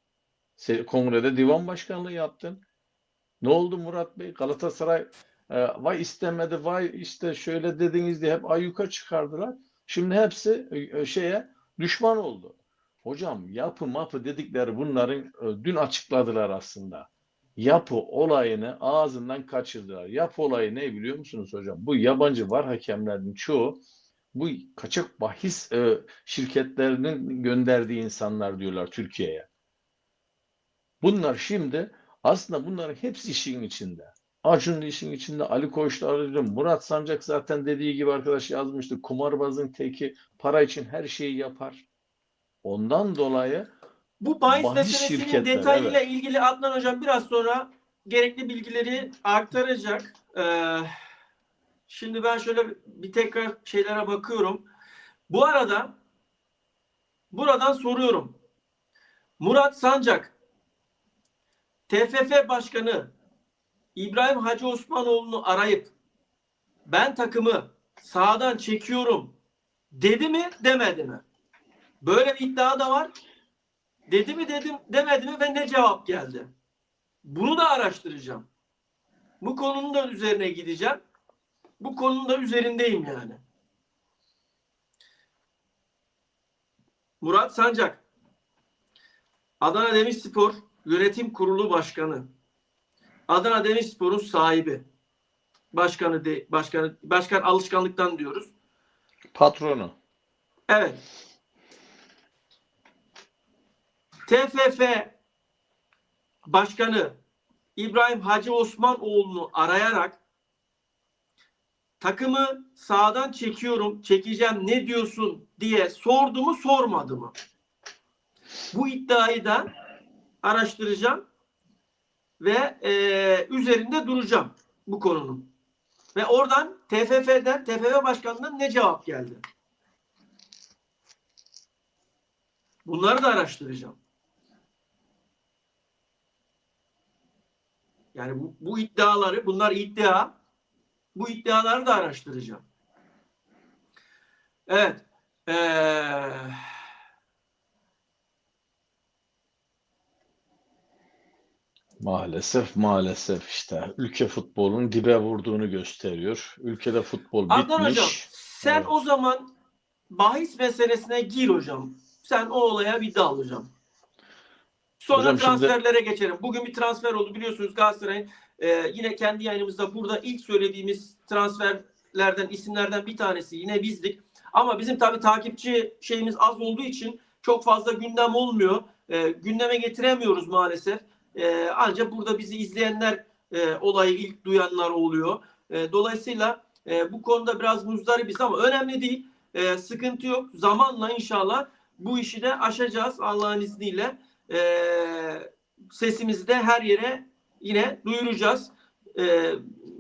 Kongrede divan başkanlığı yaptın. Ne oldu Murat Bey? Galatasaray vay istemedi, vay işte şöyle dediniz diye hep ayyuka çıkardılar. Şimdi hepsi şeye düşman oldu. Hocam yapı mapı dedikleri bunların dün açıkladılar aslında. Yapı olayını ağzından kaçırdılar. Yapı olayı ne biliyor musunuz hocam? Bu yabancı var hakemlerin çoğu bu kaçak bahis şirketlerinin gönderdiği insanlar diyorlar Türkiye'ye. Bunlar şimdi aslında bunların hepsi işin içinde. Acun da işin içinde, Ali Koç da arıyor. Murat Sancak zaten dediği gibi arkadaş yazmıştı. Kumarbazın teki para için her şeyi yapar. Ondan dolayı Bu bahis bahis meselesinin şirketleri detayıyla evet. ilgili Adnan Hocam biraz sonra gerekli bilgileri aktaracak. Şimdi ben şöyle bir tekrar şeylere bakıyorum. Bu arada buradan soruyorum. Murat Sancak, TFF Başkanı İbrahim Hacı Osmanoğlu'nu arayıp ben takımı sahadan çekiyorum dedi mi demedi mi? Böyle bir iddia da var. Dedi mi demedi mi ve ne cevap geldi? Bunu da araştıracağım. Bu konunun da üzerine gideceğim. Bu konunun da üzerindeyim yani. Murat Sancak, Adana Demirspor Yönetim Kurulu Başkanı, Adana Demirspor'un sahibi, başkan alışkanlıktan diyoruz. Patronu. Evet. TFF Başkanı İbrahim Hacı Osmanoğlu'nu arayarak takımı sağdan çekeceğim ne diyorsun diye sordu mu sormadı mı? Bu iddiayı da araştıracağım ve üzerinde duracağım bu konunun. Ve oradan TFF Başkanlığı'ndan ne cevap geldi? Bunları da araştıracağım. Yani bu iddiaları, bunlar iddia. Bu iddiaları da araştıracağım. Evet. Maalesef işte ülke futbolunun dibe vurduğunu gösteriyor. Ülkede futbol Adnan Hocam, bitmiş. sen Evet. o zaman bahis meselesine gir hocam. Sen o olaya bir dal hocam. Sonra Hocam transferlere geçelim. Bugün bir transfer oldu biliyorsunuz Galatasaray'ın. Yine kendi yayınımızda burada ilk söylediğimiz transferlerden, isimlerden bir tanesi yine bizdik. Ama bizim tabii takipçi şeyimiz az olduğu için çok fazla gündem olmuyor. Gündeme getiremiyoruz maalesef. Ancak burada bizi izleyenler olayı ilk duyanlar oluyor. Dolayısıyla bu konuda biraz muzdaribiz ama önemli değil. Sıkıntı yok. Zamanla inşallah bu işi de aşacağız Allah'ın izniyle. Sesimizi de her yere yine duyuracağız.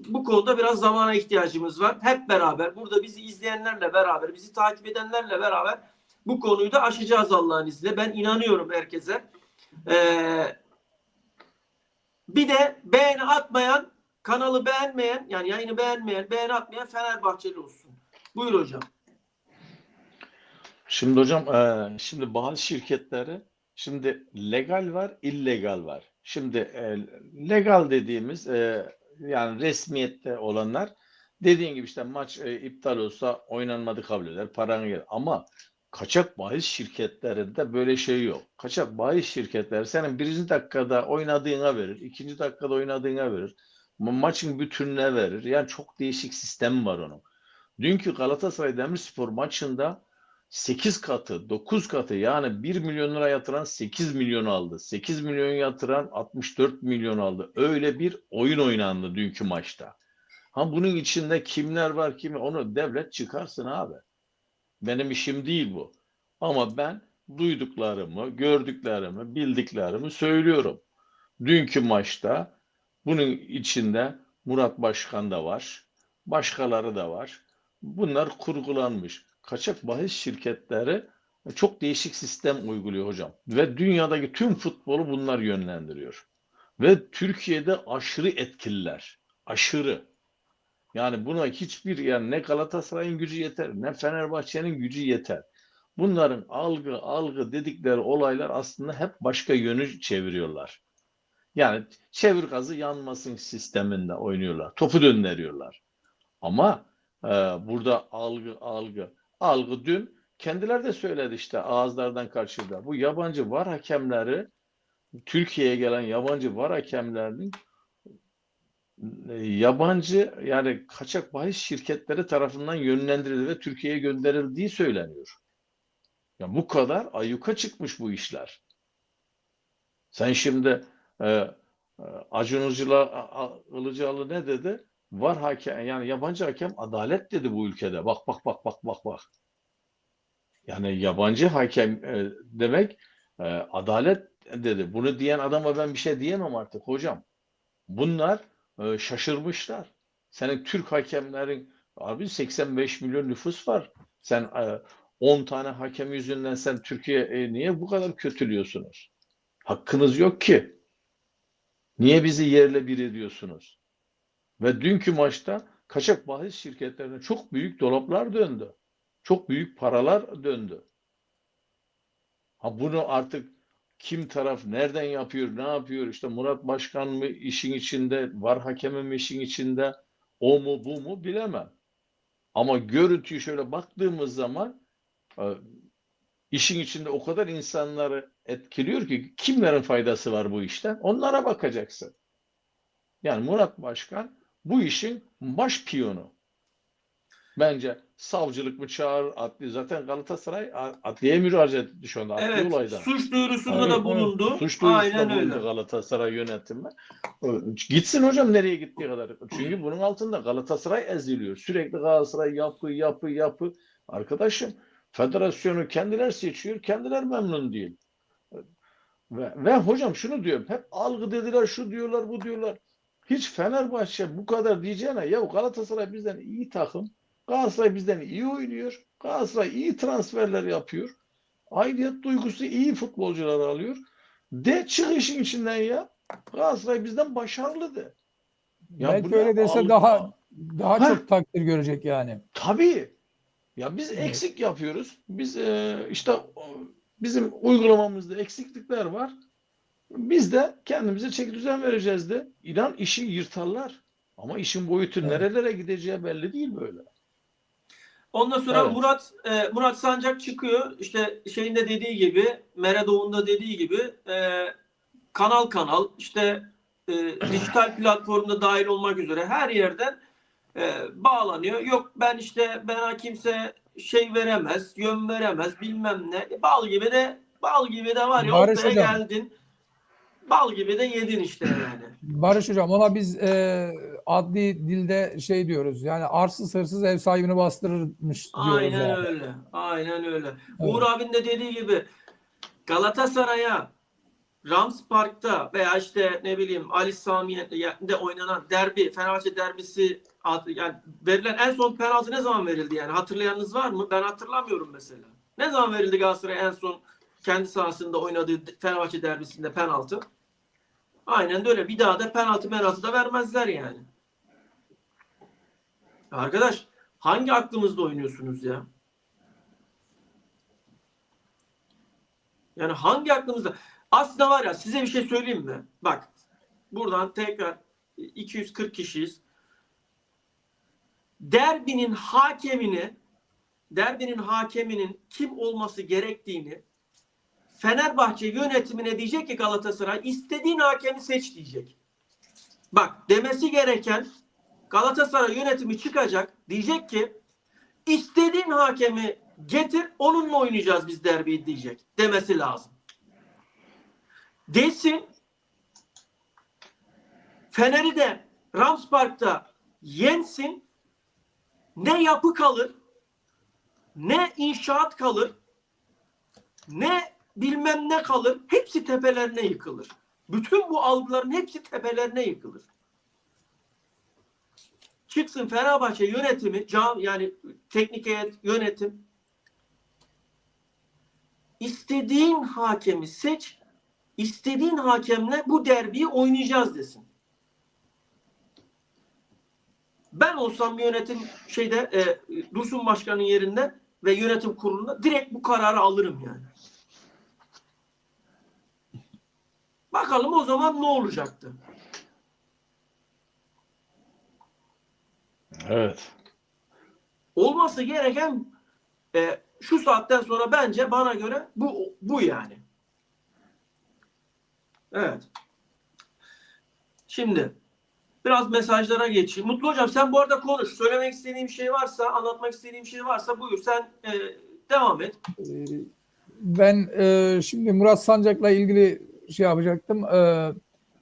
Bu konuda biraz zamana ihtiyacımız var. Hep beraber burada bizi izleyenlerle beraber, bizi takip edenlerle beraber bu konuyu da aşacağız Allah'ın izniyle. Ben inanıyorum herkese. Bir de beğeni atmayan, kanalı beğenmeyen, yani yayını beğenmeyen, beğeni atmayan Fenerbahçeli olsun. Buyur hocam. Şimdi hocam şimdi bazı şirketleri şimdi legal var, illegal var. Şimdi legal dediğimiz yani resmiyette olanlar dediğin gibi işte maç iptal olsa oynanmadı kabul eder, paranı yer. Ama kaçak bahis şirketlerinde böyle şey yok. Kaçak bahis şirketleri senin birinci dakikada oynadığına verir, ikinci dakikada oynadığına verir, maçın bütününe verir. Yani çok değişik sistem var onun. Dünkü Galatasaray Demirspor maçında 8 katı, 9 katı yani 1 milyon lira yatıran 8 milyon aldı. 8 milyon yatıran 64 milyon aldı. Öyle bir oyun oynandı dünkü maçta. Ha bunun içinde kimler var kimi onu devlet çıkarsın abi. Benim işim değil bu. Ama ben duyduklarımı, gördüklerimi, bildiklerimi söylüyorum. Dünkü maçta bunun içinde Murat Başkan da var. Başkaları da var. Bunlar kurgulanmış. Kaçak bahis şirketleri çok değişik sistem uyguluyor hocam. Ve dünyadaki tüm futbolu bunlar yönlendiriyor. Ve Türkiye'de aşırı etkililer. Aşırı. Yani buna hiçbir yani ne Galatasaray'ın gücü yeter ne Fenerbahçe'nin gücü yeter. Bunların algı dedikleri olaylar aslında hep başka yönü çeviriyorlar. Yani çevir gazı yanmasın sisteminde oynuyorlar. Topu döndürüyorlar. Ama burada algı dün kendileri de söyledi işte ağızlardan kaçırdı. Bu yabancı VAR hakemleri Türkiye'ye gelen yabancı VAR hakemlerinin yabancı yani kaçak bahis şirketleri tarafından yönlendirildi ve Türkiye'ye gönderildiği söyleniyor. Ya bu kadar ayyuka çıkmış bu işler. Sen şimdi Acun Ilıcalı ne dedi? Var hakem yani yabancı hakem adalet dedi bu ülkede. Bak. Yani yabancı hakem demek adalet dedi. Bunu diyen adama ben bir şey diyemem artık hocam. Bunlar şaşırmışlar. Senin Türk hakemlerin abi 85 milyon nüfus var. Sen 10 tane hakem yüzünden sen Türkiye niye bu kadar kötülüyorsunuz? Hakkınız yok ki. Niye bizi yerle bir ediyorsunuz? Ve dünkü maçta kaçak bahis şirketlerine çok büyük dolaplar döndü. Çok büyük paralar döndü. Ha bunu artık kim taraf nereden yapıyor, ne yapıyor? İşte Murat Başkan mı işin içinde, var hakemi mi işin içinde, o mu bu mu bilemem. Ama görüntüyü şöyle baktığımız zaman işin içinde o kadar insanları etkiliyor ki kimlerin faydası var bu işten? Onlara bakacaksın. Yani Murat Başkan bu işin baş piyonu. Bence savcılık mı çağırır, adli zaten Galatasaray adliye müracaat etti şu anda adli Evet, olaydan. suç duyurusunda Evet, da bulundu. Suç duyurusunda Aynen bulundu öyle. Galatasaray yönetimi. Gitsin hocam nereye gittiği kadar. Çünkü bunun altında Galatasaray eziliyor. Sürekli Galatasaray yapı. Arkadaşım federasyonu kendiler seçiyor, kendiler memnun değil. Ve hocam şunu diyorum, hep algı dediler, şu diyorlar, bu diyorlar. Hiç Fenerbahçe bu kadar diyeceğine, ya Galatasaray bizden iyi takım, Galatasaray bizden iyi oynuyor, Galatasaray iyi transferler yapıyor, aidiyet duygusu iyi futbolcular alıyor. De çık işin içinden ya. Galatasaray bizden başarılı de. Ya bu Belki ne öyle dese algı? daha Heh. çok takdir görecek yani. Tabii. Ya biz Evet. eksik yapıyoruz. Biz işte bizim uygulamamızda eksiklikler var. Biz de kendimize çeki düzen vereceğiz de. İnan işi yırtarlar. Ama işin boyutu Evet. nerelere gideceği belli değil böyle. Ondan sonra Evet. Murat Sancak çıkıyor. İşte şeyin de dediği gibi, Meredoğu'nun da dediği gibi kanal işte dijital platformda dahil olmak üzere her yerden bağlanıyor. Yok bana kimse şey veremez, yön veremez, bilmem ne. Bal gibi de var ya, Barış ortaya hocam. geldin. Bal gibi de yedin işte yani. Barış hocam, ona biz adli dilde şey diyoruz. Yani arsız hırsız ev sahibini bastırırmış diyoruz Aynen yani. öyle. Aynen öyle. Evet. Uğur abinin de dediği gibi Galatasaray'a Rams Park'ta veya işte ne bileyim Ali Samiye'de oynanan derbi, Fenerbahçe derbisi, yani verilen en son penaltı ne zaman verildi yani? Hatırlayanınız var mı? Ben hatırlamıyorum mesela. Ne zaman verildi Galatasaray en son kendi sahasında oynadığı Fenerbahçe derbisinde penaltı? Aynen de öyle. Bir daha da penaltı da vermezler yani. Arkadaş, hangi aklımızda oynuyorsunuz ya? Yani hangi aklımızda? Aslında var ya, size bir şey söyleyeyim mi? Bak, buradan tekrar 240 kişiyiz. Derbinin hakeminin kim olması gerektiğini Fenerbahçe yönetimine diyecek ki Galatasaray, istediğin hakemi seç diyecek. Bak, demesi gereken, Galatasaray yönetimi çıkacak, diyecek ki istediğin hakemi getir, onunla oynayacağız biz derbiyi diyecek. Demesi lazım. Desin, Fener'i de Rams Park'ta yensin, ne yapı kalır, ne inşaat kalır, ne bilmem ne kalır, hepsi tepelerine yıkılır. Bütün bu algıların hepsi tepelerine yıkılır. Çıksın Fenerbahçe yönetimi, yani teknik heyet, yönetim, istediğin hakemi seç, istediğin hakemle bu derbiyi oynayacağız desin. Ben olsam yönetim Dursun Başkan'ın yerinde ve yönetim kurulunda direkt bu kararı alırım yani. Bakalım o zaman ne olacaktı? Evet. Olması gereken şu saatten sonra bence, bana göre bu yani. Evet. Şimdi biraz mesajlara geçeyim. Mutlu hocam, sen bu arada konuş. Söylemek istediğim bir şey varsa, anlatmak istediğim bir şey varsa buyur. Sen devam et. Ben şimdi Murat Sancak'la ilgili şey yapacaktım.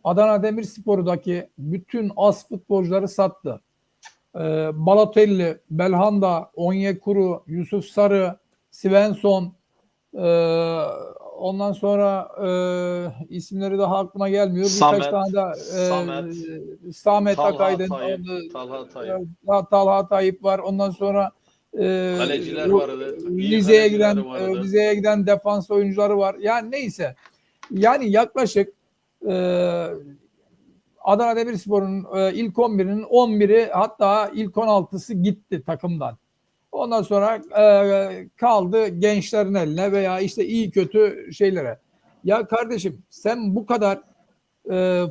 Adana Demirspor'daki bütün as futbolcuları sattı. Balotelli, Belhanda, Onyekuru, Yusuf Sarı, Svensson, ondan sonra isimleri daha aklıma gelmiyor. Birkaç Samet, tane de Samet Talha Akaydın, Talha Tayyip var. Ondan sonra kaleciler vardı. İyi Rize'ye kaleciler vardı. giden defans oyuncuları var. Yani neyse. Yani yaklaşık Adana Demirspor'un ilk 11'inin 11'i, hatta ilk 16'sı gitti takımdan. Ondan sonra kaldı gençlerin eline veya işte iyi kötü şeylere. Ya kardeşim sen bu kadar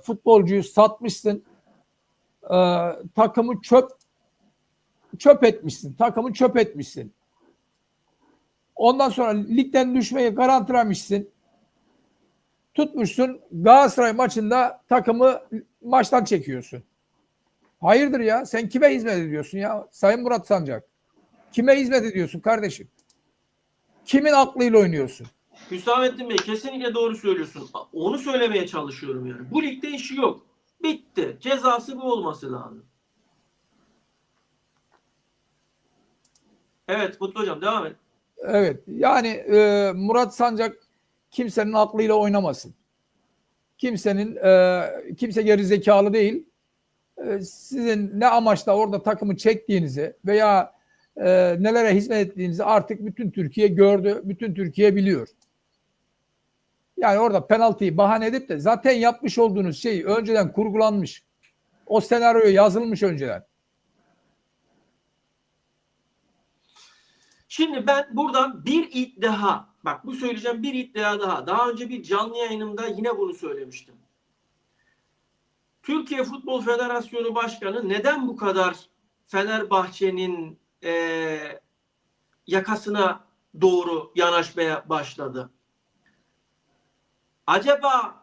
futbolcuyu satmışsın, takımı çöp etmişsin, takımı çöp etmişsin. Ondan sonra ligden düşmeyi garantilemişsin. Tutmuşsun Galatasaray maçında takımı maçtan çekiyorsun. Hayırdır ya? Sen kime hizmet ediyorsun ya? Sayın Murat Sancak. Kime hizmet ediyorsun kardeşim? Kimin aklıyla oynuyorsun? Hüsamettin Bey kesinlikle doğru söylüyorsun. Onu söylemeye çalışıyorum yani. Bu ligde işi yok. Bitti. Cezası bu olması lazım. Evet Mutlu Hocam devam et. Evet. Yani Murat Sancak kimsenin aklıyla oynamasın. Kimse geri zekalı değil. Sizin ne amaçla orada takımı çektiğinizi veya nelere hizmet ettiğinizi artık bütün Türkiye gördü, bütün Türkiye biliyor. Yani orada penaltıyı bahane edip de zaten yapmış olduğunuz şey önceden kurgulanmış. O senaryo yazılmış önceden. Şimdi ben buradan bir iddia, bak bu söyleyeceğim bir iddia daha. Daha önce bir canlı yayınımda yine bunu söylemiştim. Türkiye Futbol Federasyonu Başkanı neden bu kadar Fenerbahçe'nin yakasına doğru yanaşmaya başladı? Acaba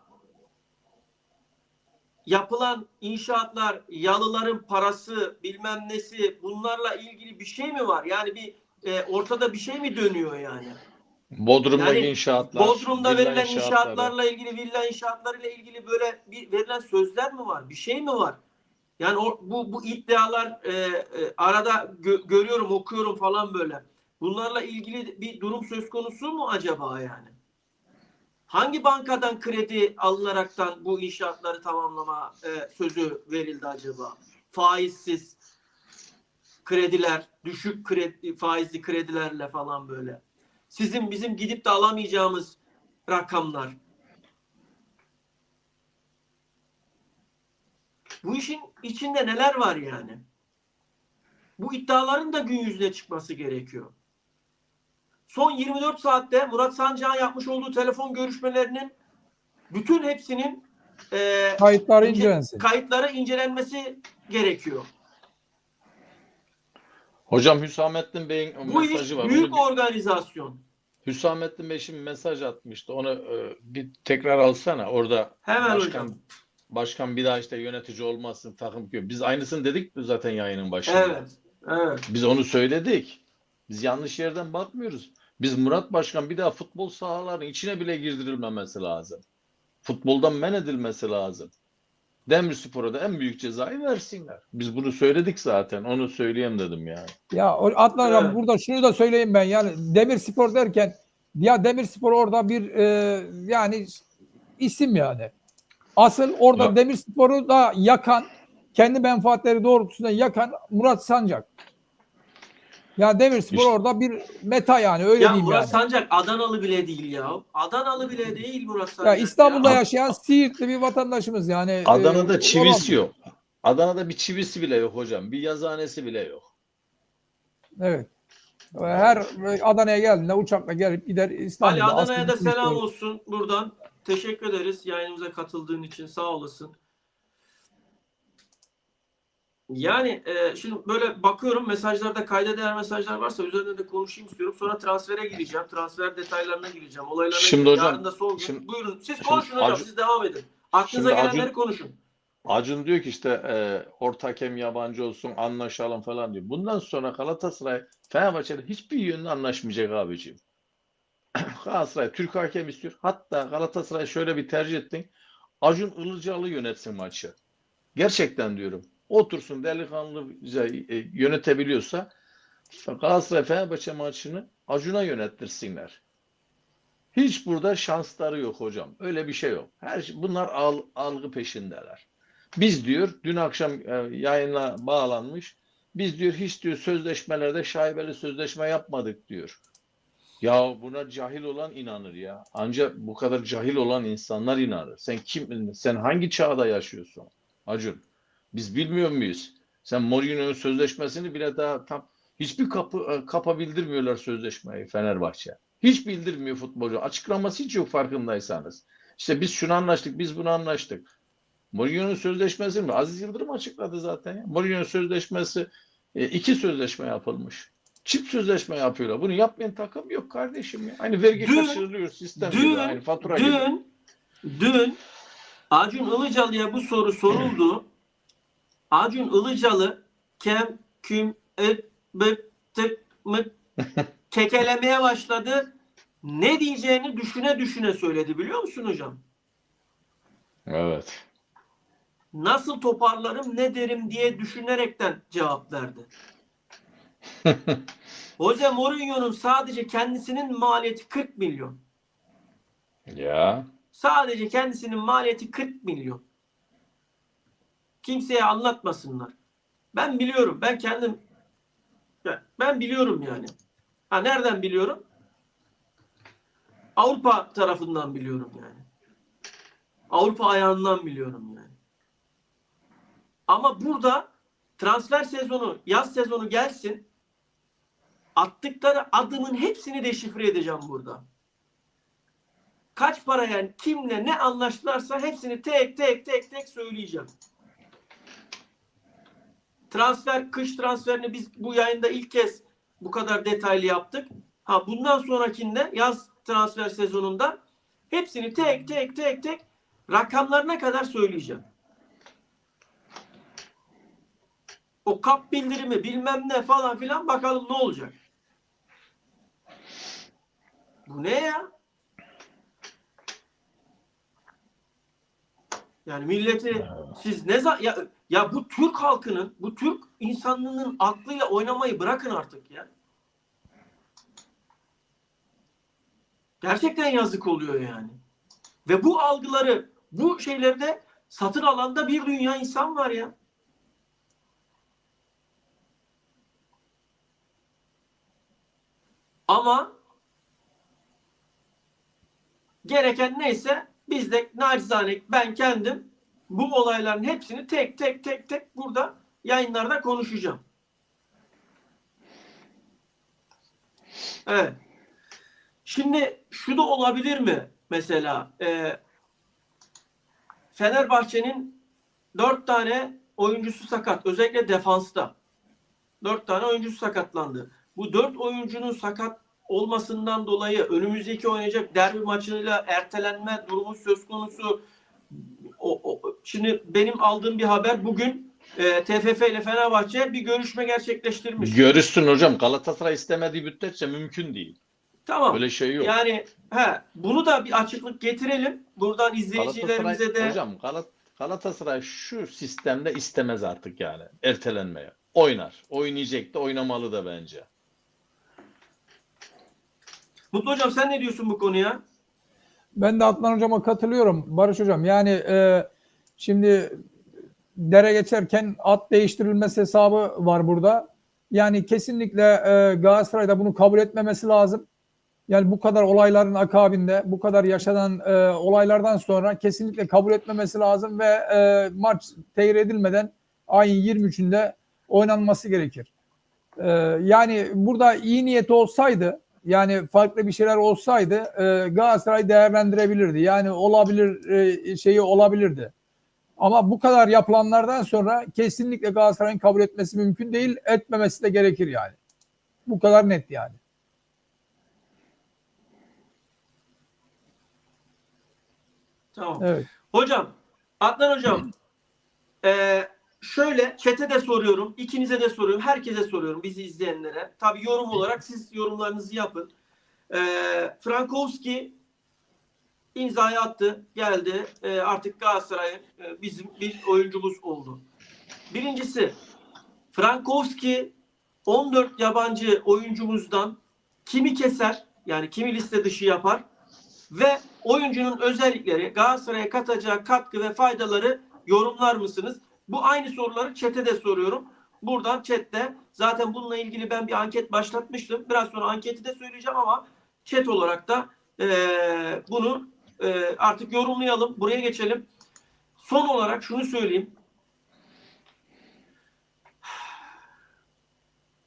yapılan inşaatlar, yalıların parası, bilmem nesi bunlarla ilgili bir şey mi var? Yani bir ortada bir şey mi dönüyor yani? Bodrum'daki Yani inşaatlar, Bodrum'da villa verilen inşaatları. inşaatlarla ilgili, villa inşaatlarıyla ilgili böyle bir verilen sözler mi var? Bir şey mi var? Yani bu iddialar arada görüyorum, okuyorum falan böyle. Bunlarla ilgili bir durum söz konusu mu acaba yani? Hangi bankadan kredi alınaraktan bu inşaatları tamamlama sözü verildi acaba? Faizsiz krediler, düşük kredi, faizli kredilerle falan böyle. Bizim gidip de alamayacağımız rakamlar. Bu işin içinde neler var yani? Bu iddiaların da gün yüzüne çıkması gerekiyor. Son 24 saatte Murat Sancak'ın yapmış olduğu telefon görüşmelerinin bütün hepsinin Kayıtları incelensin. kayıtları incelenmesi gerekiyor. Hocam Hüsamettin Bey'in Bu iş mesajı var. büyük organizasyon. Hüsamettin Bey şimdi mesaj atmıştı. Onu bir tekrar alsana. Orada Hemen hocam. başkan bir daha işte yönetici olmasın takım gibi. Biz aynısını dedik mi zaten yayının başında? Evet. Evet. Biz onu söyledik. Biz yanlış yerden bakmıyoruz. Biz Murat Başkan bir daha futbol sahalarının içine bile girdirilmemesi lazım. Futboldan men edilmesi lazım. Demirspor'a da en büyük cezayı versinler. Biz bunu söyledik zaten. Onu söyleyeyim dedim yani. Ya Adnan Hocam Evet. burada şunu da söyleyeyim ben. Yani Demirspor derken ya Demirspor orada bir yani isim yani. Asıl orada Ya- Demirspor'u da yakan, kendi menfaatleri doğrultusunda yakan Murat Sancak. Ya Demirspor İşte- orada bir meta yani öyle Ya diyeyim Murat yani. Sancak Adanalı bile değil ya. Adanalı bile değil Murat Ya Sancak. İstanbul'da ya. yaşayan Siirtli bir vatandaşımız yani. Adana'da çivisi oralı. yok. Adana'da bir çivisi bile yok hocam. Bir yazıhanesi bile yok. Evet. Her Adana'ya geldiğinde uçakla gelip gider Ali İstanbul'da. Adana'ya da Aslında selam olsun buradan. Teşekkür ederiz yayınımıza katıldığın için. Sağ olasın. Yani şimdi böyle bakıyorum mesajlarda kayda değer mesajlar varsa üzerinde de konuşayım istiyorum. Sonra transfere gireceğim. Transfer detaylarına gireceğim. Olaylarına Şimdi gireceğim. hocam, Yarın da son gün. şimdi- Buyurun. Siz şimdi konuşun hocam. Acun- Siz devam edin. Aklınıza Şimdi gelenleri konuşun. Acun diyor ki işte orta hakem yabancı olsun anlaşalım falan diyor. Bundan sonra Galatasaray Fenerbahçe'de hiçbir yönde anlaşmayacak abiciğim. Galatasaray Türk hakem istiyor. Hatta Galatasaray şöyle bir tercih ettin. Acun Ilıcalı yönetsin maçı. Gerçekten diyorum. Otursun delikanlıca yönetebiliyorsa Galatasaray Fenerbahçe maçını Acun'a yönettirsinler. Hiç burada şansları yok hocam. Öyle bir şey yok. Bunlar algı peşindeler. Biz diyor dün akşam yayına bağlanmış. Biz diyor hiç diyor sözleşmelerde şaibeli sözleşme yapmadık diyor. Ya buna cahil olan inanır ya. Ancak bu kadar cahil olan insanlar inanır. Sen hangi çağda yaşıyorsun Acun? Biz bilmiyor muyuz? Sen Mourinho'nun sözleşmesini bile daha tam hiçbir kapa bildirmiyorlar sözleşmeyi Fenerbahçe. Hiç bildirmiyor futbolcu. Açıklaması hiç yok farkındaysanız. İşte biz şunu anlaştık, biz bunu anlaştık. Mourinho'nun sözleşmesi mi? Aziz Yıldırım açıkladı zaten. Ya. Mourinho'nun sözleşmesi 2 sözleşme yapılmış. Çift sözleşme yapıyorlar. Bunu yapmayan takım yok kardeşim ya. Hani vergi Dün- kaçırılıyor sistem gibi. Aynı fatura gibi. Dün Acun Ilıcalı'ya bu soru soruldu. Acun Ilıcalı kem, küm, et, bık, tık, mık kekelemeye başladı. Ne diyeceğini düşüne düşüne söyledi biliyor musun hocam? Evet. Nasıl toparlarım ne derim diye düşünerekten cevap verdi. Jose Mourinho'nun sadece kendisinin maliyeti 40 milyon. Ya. Sadece kendisinin maliyeti 40 milyon. Kimseye anlatmasınlar. Ben biliyorum. Ben kendim ben biliyorum yani. Ha nereden biliyorum? Avrupa tarafından biliyorum yani. Avrupa ayağından biliyorum yani. Ama burada transfer sezonu, yaz sezonu gelsin. Attıkları adımın hepsini deşifre edeceğim burada. Kaç para yani kimle ne anlaştılarsa hepsini tek tek söyleyeceğim. Kış transferini biz bu yayında ilk kez bu kadar detaylı yaptık. Ha bundan sonrakinde yaz transfer sezonunda hepsini tek rakamlarına kadar söyleyeceğim. O kap bildirimi bilmem ne falan filan bakalım ne olacak. Bu ne ya? Yani milleti siz ya bu Türk halkının, bu Türk insanlığının aklıyla oynamayı bırakın artık ya. Gerçekten yazık oluyor yani. Ve bu algıları, bu şeylerde satın alanda bir dünya insan var ya. Ama gereken neyse biz de naçizane ben kendim bu olayların hepsini tek burada yayınlarda konuşacağım. Evet. Şimdi şu da olabilir mi? Mesela Fenerbahçe'nin 4 tane oyuncusu sakat. Özellikle defansta. 4 tane oyuncusu sakatlandı. Bu 4 oyuncunun sakat olmasından dolayı önümüzdeki oynayacak derbi maçıyla ertelenme durumu söz konusu. Şimdi benim aldığım bir haber bugün TFF ile Fenerbahçe bir görüşme gerçekleştirmiş. Görüşsün hocam. Galatasaray istemediği müddetçe mümkün değil. Tamam. Öyle şey yok. Yani bunu da bir açıklık getirelim. Buradan izleyicilerimize de Hocam Galatasaray şu sistemde istemez artık yani ertelenmeye. Oynar. Oynayacak da oynamalı da bence. Mutlu Hocam sen ne diyorsun bu konuya? Ben de Adnan Hocam'a katılıyorum. Barış Hocam yani şimdi dere geçerken at değiştirilmesi hesabı var burada. Yani kesinlikle Galatasaray'da bunu kabul etmemesi lazım. Yani bu kadar olayların akabinde, bu kadar yaşanan olaylardan sonra kesinlikle kabul etmemesi lazım ve maç tehir edilmeden ayın 23'ünde oynanması gerekir. Yani burada iyi niyet olsaydı, yani farklı bir şeyler olsaydı Galatasaray değerlendirebilirdi. Yani olabilir şeyi olabilirdi. Ama bu kadar yapılanlardan sonra kesinlikle Galatasaray'ın kabul etmesi mümkün değil, etmemesi de gerekir yani. Bu kadar net yani. Tamam. Evet. Hocam, Adnan Hocam şöyle chat'e de soruyorum, ikinize de soruyorum, herkese soruyorum bizi izleyenlere. Tabii yorum olarak siz yorumlarınızı yapın. Frankowski imzayı attı, geldi. Artık Galatasaray'ın bizim bir oyuncumuz oldu. Birincisi, Frankowski 14 yabancı oyuncumuzdan kimi keser, yani kimi liste dışı yapar ve oyuncunun özellikleri, Galatasaray'a katacağı katkı ve faydaları yorumlar mısınız? Bu aynı soruları chat'e de soruyorum. Buradan chat'te zaten bununla ilgili ben bir anket başlatmıştım. Biraz sonra anketi de söyleyeceğim ama chat olarak da bunu artık yorumlayalım. Buraya geçelim. Son olarak şunu söyleyeyim.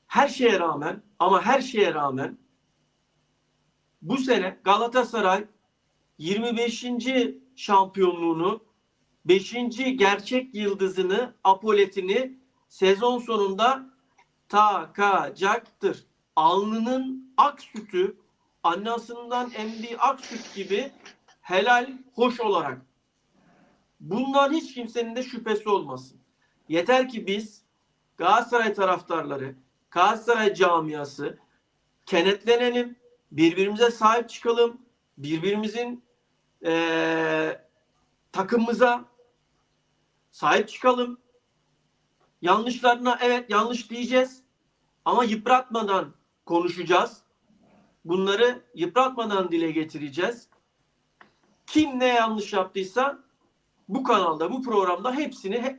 Her şeye rağmen ama her şeye rağmen bu sene Galatasaray 25. şampiyonluğunu, 5. gerçek yıldızını, apoletini sezon sonunda takacaktır. Alnının ak sütü, annesinden emdiği ak süt gibi helal, hoş olarak. Bundan hiç kimsenin de şüphesi olmasın. Yeter ki biz Galatasaray taraftarları, Galatasaray camiası kenetlenelim, birbirimize sahip çıkalım, birbirimizin takımımıza sahip çıkalım. Yanlışlarına evet yanlış diyeceğiz ama yıpratmadan konuşacağız. Bunları yıpratmadan dile getireceğiz. Kim ne yanlış yaptıysa bu kanalda, bu programda hepsini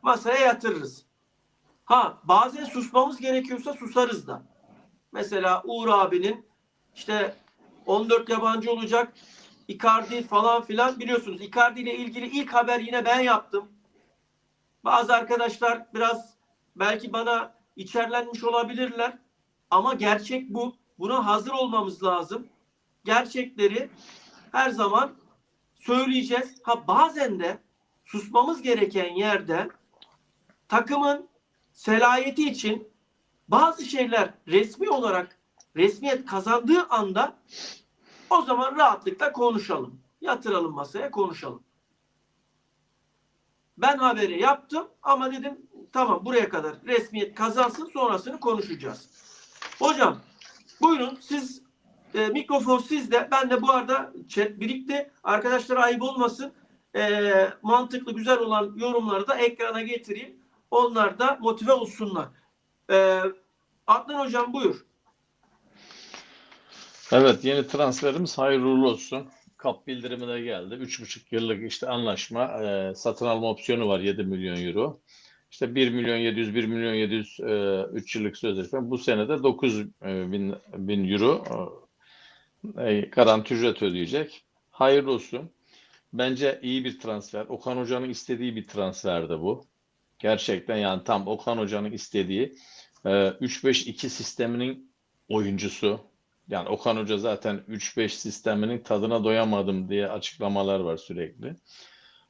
masaya yatırırız. Bazen susmamız gerekiyorsa susarız da. Mesela Uğur abinin işte 14 yabancı olacak, Icardi falan filan, biliyorsunuz Icardi ile ilgili ilk haber yine ben yaptım. Bazı arkadaşlar biraz belki bana içerlenmiş olabilirler ama gerçek bu. Buna hazır olmamız lazım. Gerçekleri her zaman söyleyeceğiz. Bazen de susmamız gereken yerde takımın selayeti için bazı şeyler resmi olarak resmiyet kazandığı anda o zaman rahatlıkla konuşalım. Yatıralım masaya, konuşalım. Ben haberi yaptım ama dedim tamam, buraya kadar resmiyet kazansın, sonrasını konuşacağız. Hocam buyurun, siz mikrofon sizde. Ben de bu arada chat birikti. Arkadaşlara ayıp olmasın. Mantıklı, güzel olan yorumları da ekrana getireyim. Onlar da motive olsunlar. Adnan hocam buyur. Evet, yeni transferimiz hayırlı uğurlu olsun. Kap bildirimi de geldi. 3,5 yıllık işte anlaşma, satın alma opsiyonu var 7 milyon euro. İşte 1 milyon 700, 1 milyon 700 3 yıllık sözleşme. Bu sene de 9 bin euro garanti ücret ödeyecek. Hayırlı olsun. Bence iyi bir transfer. Okan Hoca'nın istediği bir transferdi bu. Gerçekten yani tam Okan Hoca'nın istediği 3-5-2 sisteminin oyuncusu. Yani Okan Hoca zaten 3-5 sisteminin tadına doyamadım diye açıklamalar var sürekli.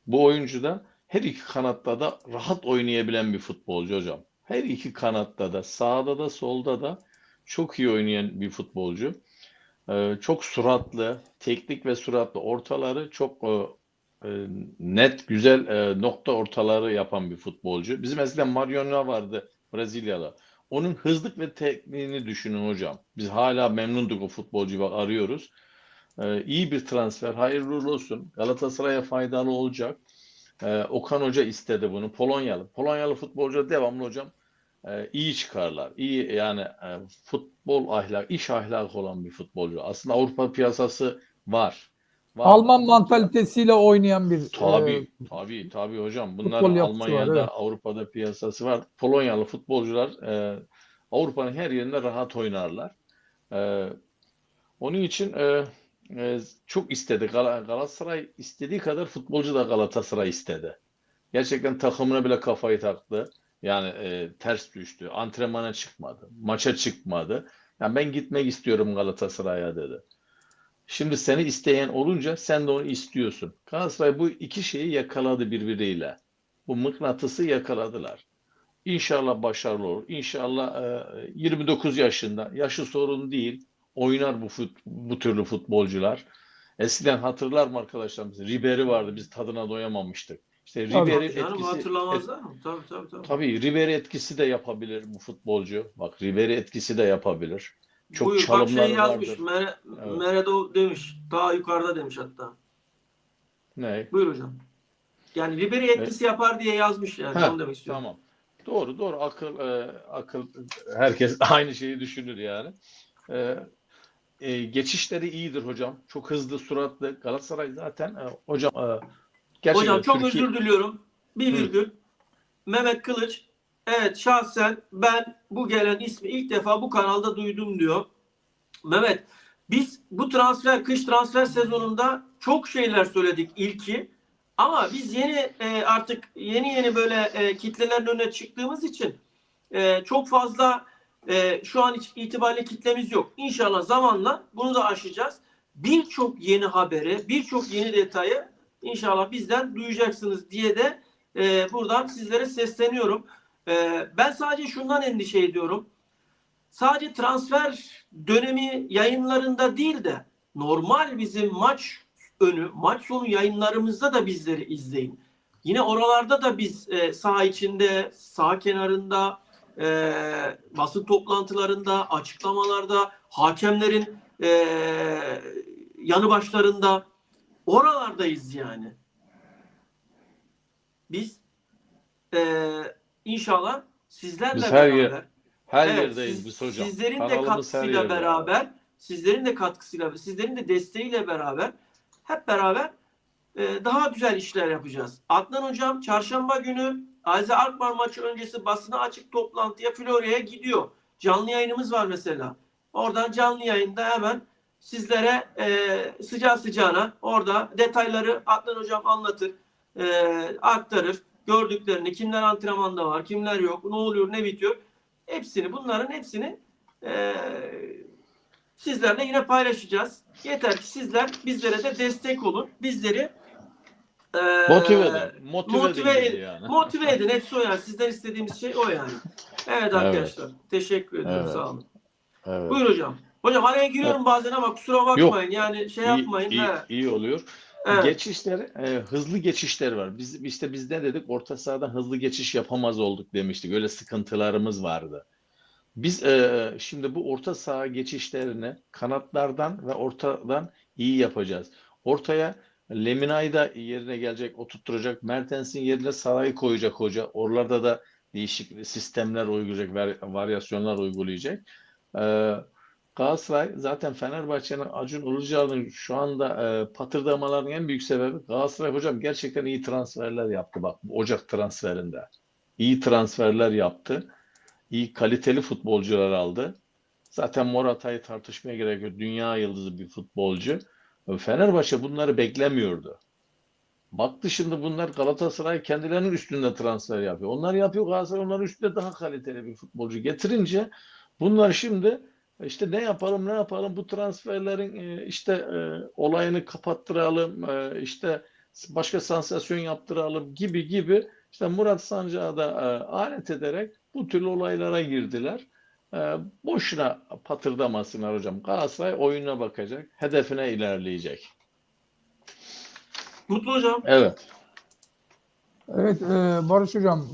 Bu oyuncu da her iki kanatta da rahat oynayabilen bir futbolcu hocam. Her iki kanatta da, sağda da solda da çok iyi oynayan bir futbolcu. Çok süratli, teknik ve süratli ortaları çok net, güzel nokta ortaları yapan bir futbolcu. Bizim eskiden Mariano vardı, Brezilyalı. Onun hızlık ve tekniğini düşünün hocam. Biz hala memnunduk o futbolcuyu, bak arıyoruz. İyi bir transfer, hayırlı uğurlu olsun. Galatasaray'a faydalı olacak. Okan Hoca istedi bunu. Polonyalı futbolcu devamlı hocam iyi çıkarlar. İyi yani futbol ahlak, iş ahlakı olan bir futbolcu. Aslında Avrupa piyasası var. Alman mantalitesiyle oynayan bir Tabii hocam. futbol Bunların yapısı var, Almanya'da, evet. Avrupa'da piyasası var. Polonyalı futbolcular Avrupa'nın her yerinde rahat oynarlar. Onun için çok istedi. Galatasaray istediği kadar futbolcu da Galatasaray istedi. Gerçekten takımına bile kafayı taktı. Yani ters düştü. Antrenmana çıkmadı. Maça çıkmadı. Yani ben gitmek istiyorum Galatasaray'a dedi. Şimdi seni isteyen olunca sen de onu istiyorsun. Galatasaray bu iki şeyi yakaladı birbiriyle. Bu mıknatısı yakaladılar. İnşallah başarılı olur. İnşallah 29 yaşında. Yaşı sorun değil. Oynar bu türlü futbolcular. Eskiden hatırlar mı arkadaşlarımız? Ribery vardı. Biz tadına doyamamıştık. İşte Ribery etkisi Hatırlamazlar mı? Tabii. tabii Ribery etkisi de yapabilir bu futbolcu. Bak Ribery etkisi de yapabilir. Çok Buyur, bak çalımları şey yazmış. vardır. Evet. Meredo demiş. Daha yukarıda demiş hatta. Ne? Buyur hocam. Yani Ribery etkisi yapar diye yazmış yani. Onu demek istiyorum. Tamam. Doğru. Akıl herkes aynı şeyi düşünür yani. Geçişleri iyidir hocam. Çok hızlı, süratli. Galatasaray zaten hocam gerçekten Hocam çok Türkiye... özür diliyorum. Bir virgül. Mehmet Kılıç, evet şahsen ben bu gelen ismi ilk defa bu kanalda duydum diyor. Mehmet, biz bu kış transfer sezonunda çok şeyler söyledik ilki. Ama biz artık yeni böyle kitlelerin önüne çıktığımız için çok fazla Şu an itibariyle kitlemiz yok. İnşallah zamanla bunu da aşacağız. Birçok yeni haberi, birçok yeni detayı inşallah bizden duyacaksınız diye de buradan sizlere sesleniyorum. Ben sadece şundan endişe ediyorum. Sadece transfer dönemi yayınlarında değil de normal bizim maç önü, maç sonu yayınlarımızda da bizleri izleyin. Yine oralarda da biz saha içinde, saha kenarında, basın toplantılarında, açıklamalarda, hakemlerin yanı başlarında oralardayız yani. Biz inşallah sizlerle Biz beraber her evet, yerdeyiz biz hocam. sizlerin de Kanalımız her katkısıyla yerde. beraber, sizlerin de desteğiyle beraber hep beraber daha güzel işler yapacağız. Adnan hocam çarşamba günü Azize Alkmaar maçı öncesi basına açık toplantıya Florya'ya gidiyor. Canlı yayınımız var mesela. Oradan canlı yayında hemen sizlere sıcağı sıcağına orada detayları Adnan hocam anlatır, aktarır. Gördüklerini, kimler antrenmanda var, kimler yok, ne oluyor, ne bitiyor. Bunların hepsini sizlerle yine paylaşacağız. Yeter ki sizler bizlere de destek olun. Bizleri Motive edin. Motive edin bizi yani. motive edin. Hepsi o yani. Sizden istediğimiz şey o yani. Evet arkadaşlar. Teşekkür ediyorum. Evet. Sağ olun. Evet. Buyur hocam. Hocam araya giriyorum bazen ama kusura bakmayın. Yani şey yapmayın. İyi oluyor. Evet. Geçişler, hızlı geçişler var. Biz ne dedik? Orta sahadan hızlı geçiş yapamaz olduk demiştik. Öyle sıkıntılarımız vardı. Biz şimdi bu orta saha geçişlerini kanatlardan ve ortadan iyi yapacağız. Ortaya Lemina'yı da yerine gelecek, oturtturacak. Mertens'in yerine Salah'ı koyacak hoca. Oralarda da değişik sistemler uygulayacak, varyasyonlar uygulayacak. Galatasaray zaten Fenerbahçe'nin Acun Ilıcalı'nın şu anda patırdamalarının en büyük sebebi Galatasaray hocam gerçekten iyi transferler yaptı. Bak Ocak transferinde. İyi transferler yaptı. İyi kaliteli futbolcular aldı. Zaten Morata'yı tartışmaya gerek yok. Dünya yıldızı bir futbolcu. Fenerbahçe bunları beklemiyordu. Baktı şimdi bunlar Galatasaray kendilerinin üstünde transfer yapıyor. Onlar yapıyor, Galatasaray onların üstünde daha kaliteli bir futbolcu getirince bunlar şimdi işte ne yapalım bu transferlerin olayını kapattıralım, işte başka sansasyon yaptıralım gibi işte Murat Sancak'ı da alet ederek bu tür olaylara girdiler. Boşuna patırdamasınlar hocam. Galatasaray oyununa bakacak, hedefine ilerleyecek. Mutlu hocam. Evet. Evet Barış Hocam,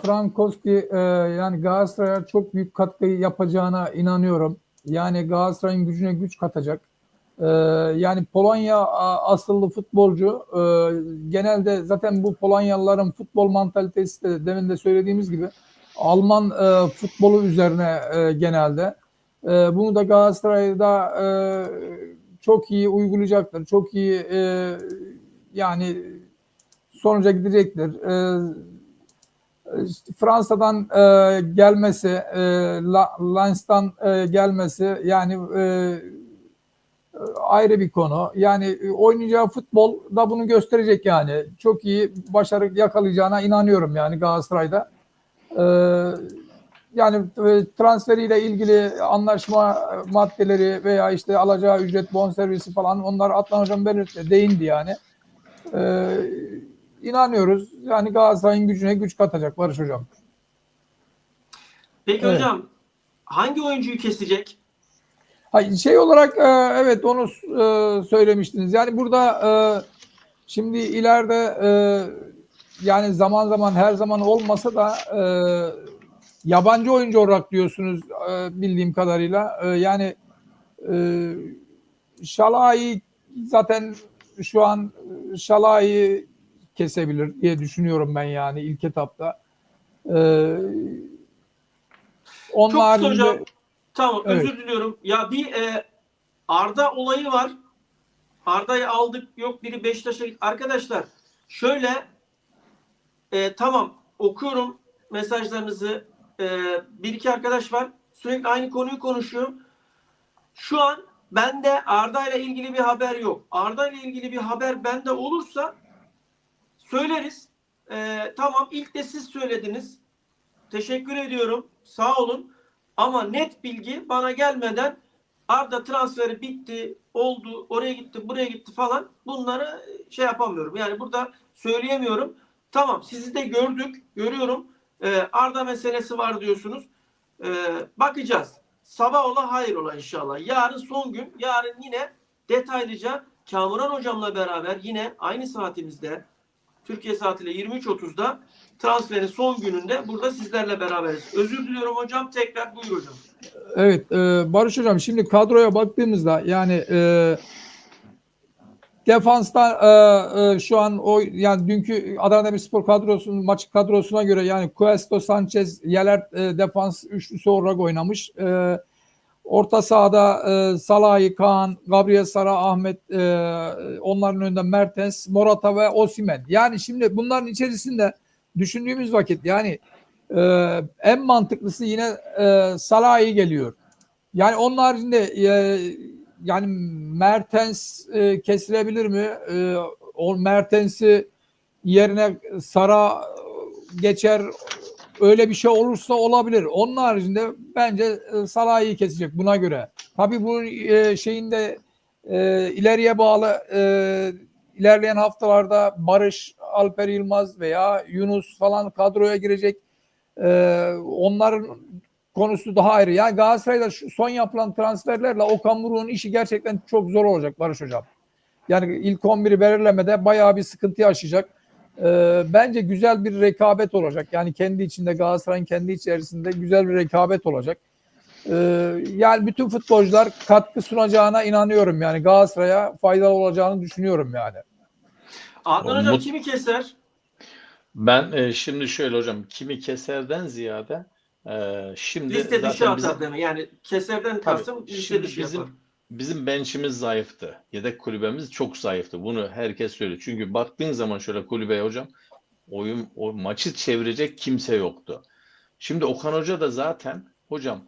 Frankowski yani Galatasaray'a çok büyük katkı yapacağına inanıyorum. Yani Galatasaray'ın gücüne güç katacak. Yani Polonya asıllı futbolcu. Genelde zaten bu Polonyalıların futbol mantalitesi de demin de söylediğimiz gibi Alman futbolu üzerine genelde. Bunu da Galatasaray'da çok iyi uygulayacaktır. Çok iyi yani sonuca gidecektir. İşte Fransa'dan gelmesi, Lens'tan gelmesi yani ayrı bir konu. Yani oynayacağı futbol da bunu gösterecek yani. Çok iyi başarı yakalayacağına inanıyorum yani Galatasaray'da. Yani transferiyle ilgili anlaşma maddeleri veya işte alacağı ücret, bonservisi falan onlar Adnan Hocam belirtti, değindi yani. İnanıyoruz. Yani Galatasaray'ın gücüne güç katacak Barış Hocam. Peki Evet. hocam hangi oyuncuyu kesecek? Şey olarak evet onu söylemiştiniz. Yani burada şimdi ileride yani zaman zaman her zaman olmasa da yabancı oyuncu olarak diyorsunuz bildiğim kadarıyla. Yani Şalai zaten şu an Şalai kesebilir diye düşünüyorum ben yani ilk etapta. Onun Çok kısa haricinde hocam. Tamam evet. özür diliyorum. Ya bir Arda olayı var. Arda'yı aldık. Yok biri Beşiktaş'a gitti. Arkadaşlar şöyle tamam okuyorum mesajlarınızı. Bir iki arkadaş var. Sürekli aynı konuyu konuşuyor. Şu an bende Arda ile ilgili bir haber yok. Arda ile ilgili bir haber bende olursa söyleriz. Tamam ilk de siz söylediniz. Teşekkür ediyorum. Sağ olun. Ama net bilgi bana gelmeden Arda transferi bitti, oldu, oraya gitti, buraya gitti falan, bunları şey yapamıyorum. Yani burada söyleyemiyorum. Tamam, sizi de gördük, görüyorum. Arda meselesi var diyorsunuz. Bakacağız. Sabah ola hayır ola inşallah. Yarın son gün. Yarın yine detaylıca Kamuran hocamla beraber yine aynı saatimizde, Türkiye saatiyle 23.30'da transferin son gününde burada sizlerle beraberiz. Özür diliyorum hocam. Tekrar buyur hocam. Evet, Barış Hocam, şimdi kadroya baktığımızda yani defansta şu an o yani dünkü Adana Demirspor kadrosunun maç kadrosuna göre yani Cuesto, Sanchez, Yeler defans üçlüsü olarak oynamış. Orta sahada Salahi, Kaan, Gabriel Sara, Ahmet, onların önünde Mertens, Morata ve Osimhen. Yani şimdi bunların içerisinde düşündüğümüz vakit yani en mantıklısı yine Salahi geliyor. Yani onun haricinde yani Mertens kesilebilir mi? O Mertens'i yerine Sara geçer, öyle bir şey olursa olabilir. Onun haricinde bence Salah'ı kesecek buna göre. Tabii bu şeyinde ileriye bağlı ilerleyen haftalarda Barış, Alper Yılmaz veya Yunus falan kadroya girecek. Onların konusu daha ayrı. Yani Galatasaray'da şu son yapılan transferlerle Okan Buruk'un işi gerçekten çok zor olacak Barış Hocam. Yani ilk 11'i belirlemede bayağı bir sıkıntı yaşayacak. Bence güzel bir rekabet olacak. Yani kendi içinde, Galatasaray'ın kendi içerisinde güzel bir rekabet olacak. Yani bütün futbolcular katkı sunacağına inanıyorum. Yani Galatasaray'a faydalı olacağını düşünüyorum yani. Adnan hocam kimi keser? Ben şimdi şöyle hocam, kimi keserden ziyade şimdi Liste dışı zaten atar deme. Yani keserden tabii kastım liste şimdi dışı yapar. bizim bench'imiz zayıftı. Yedek kulübemiz çok zayıftı. Bunu herkes söylüyor. Çünkü baktığın zaman şöyle kulübeye hocam, o maçı çevirecek kimse yoktu. Şimdi Okan Hoca da zaten hocam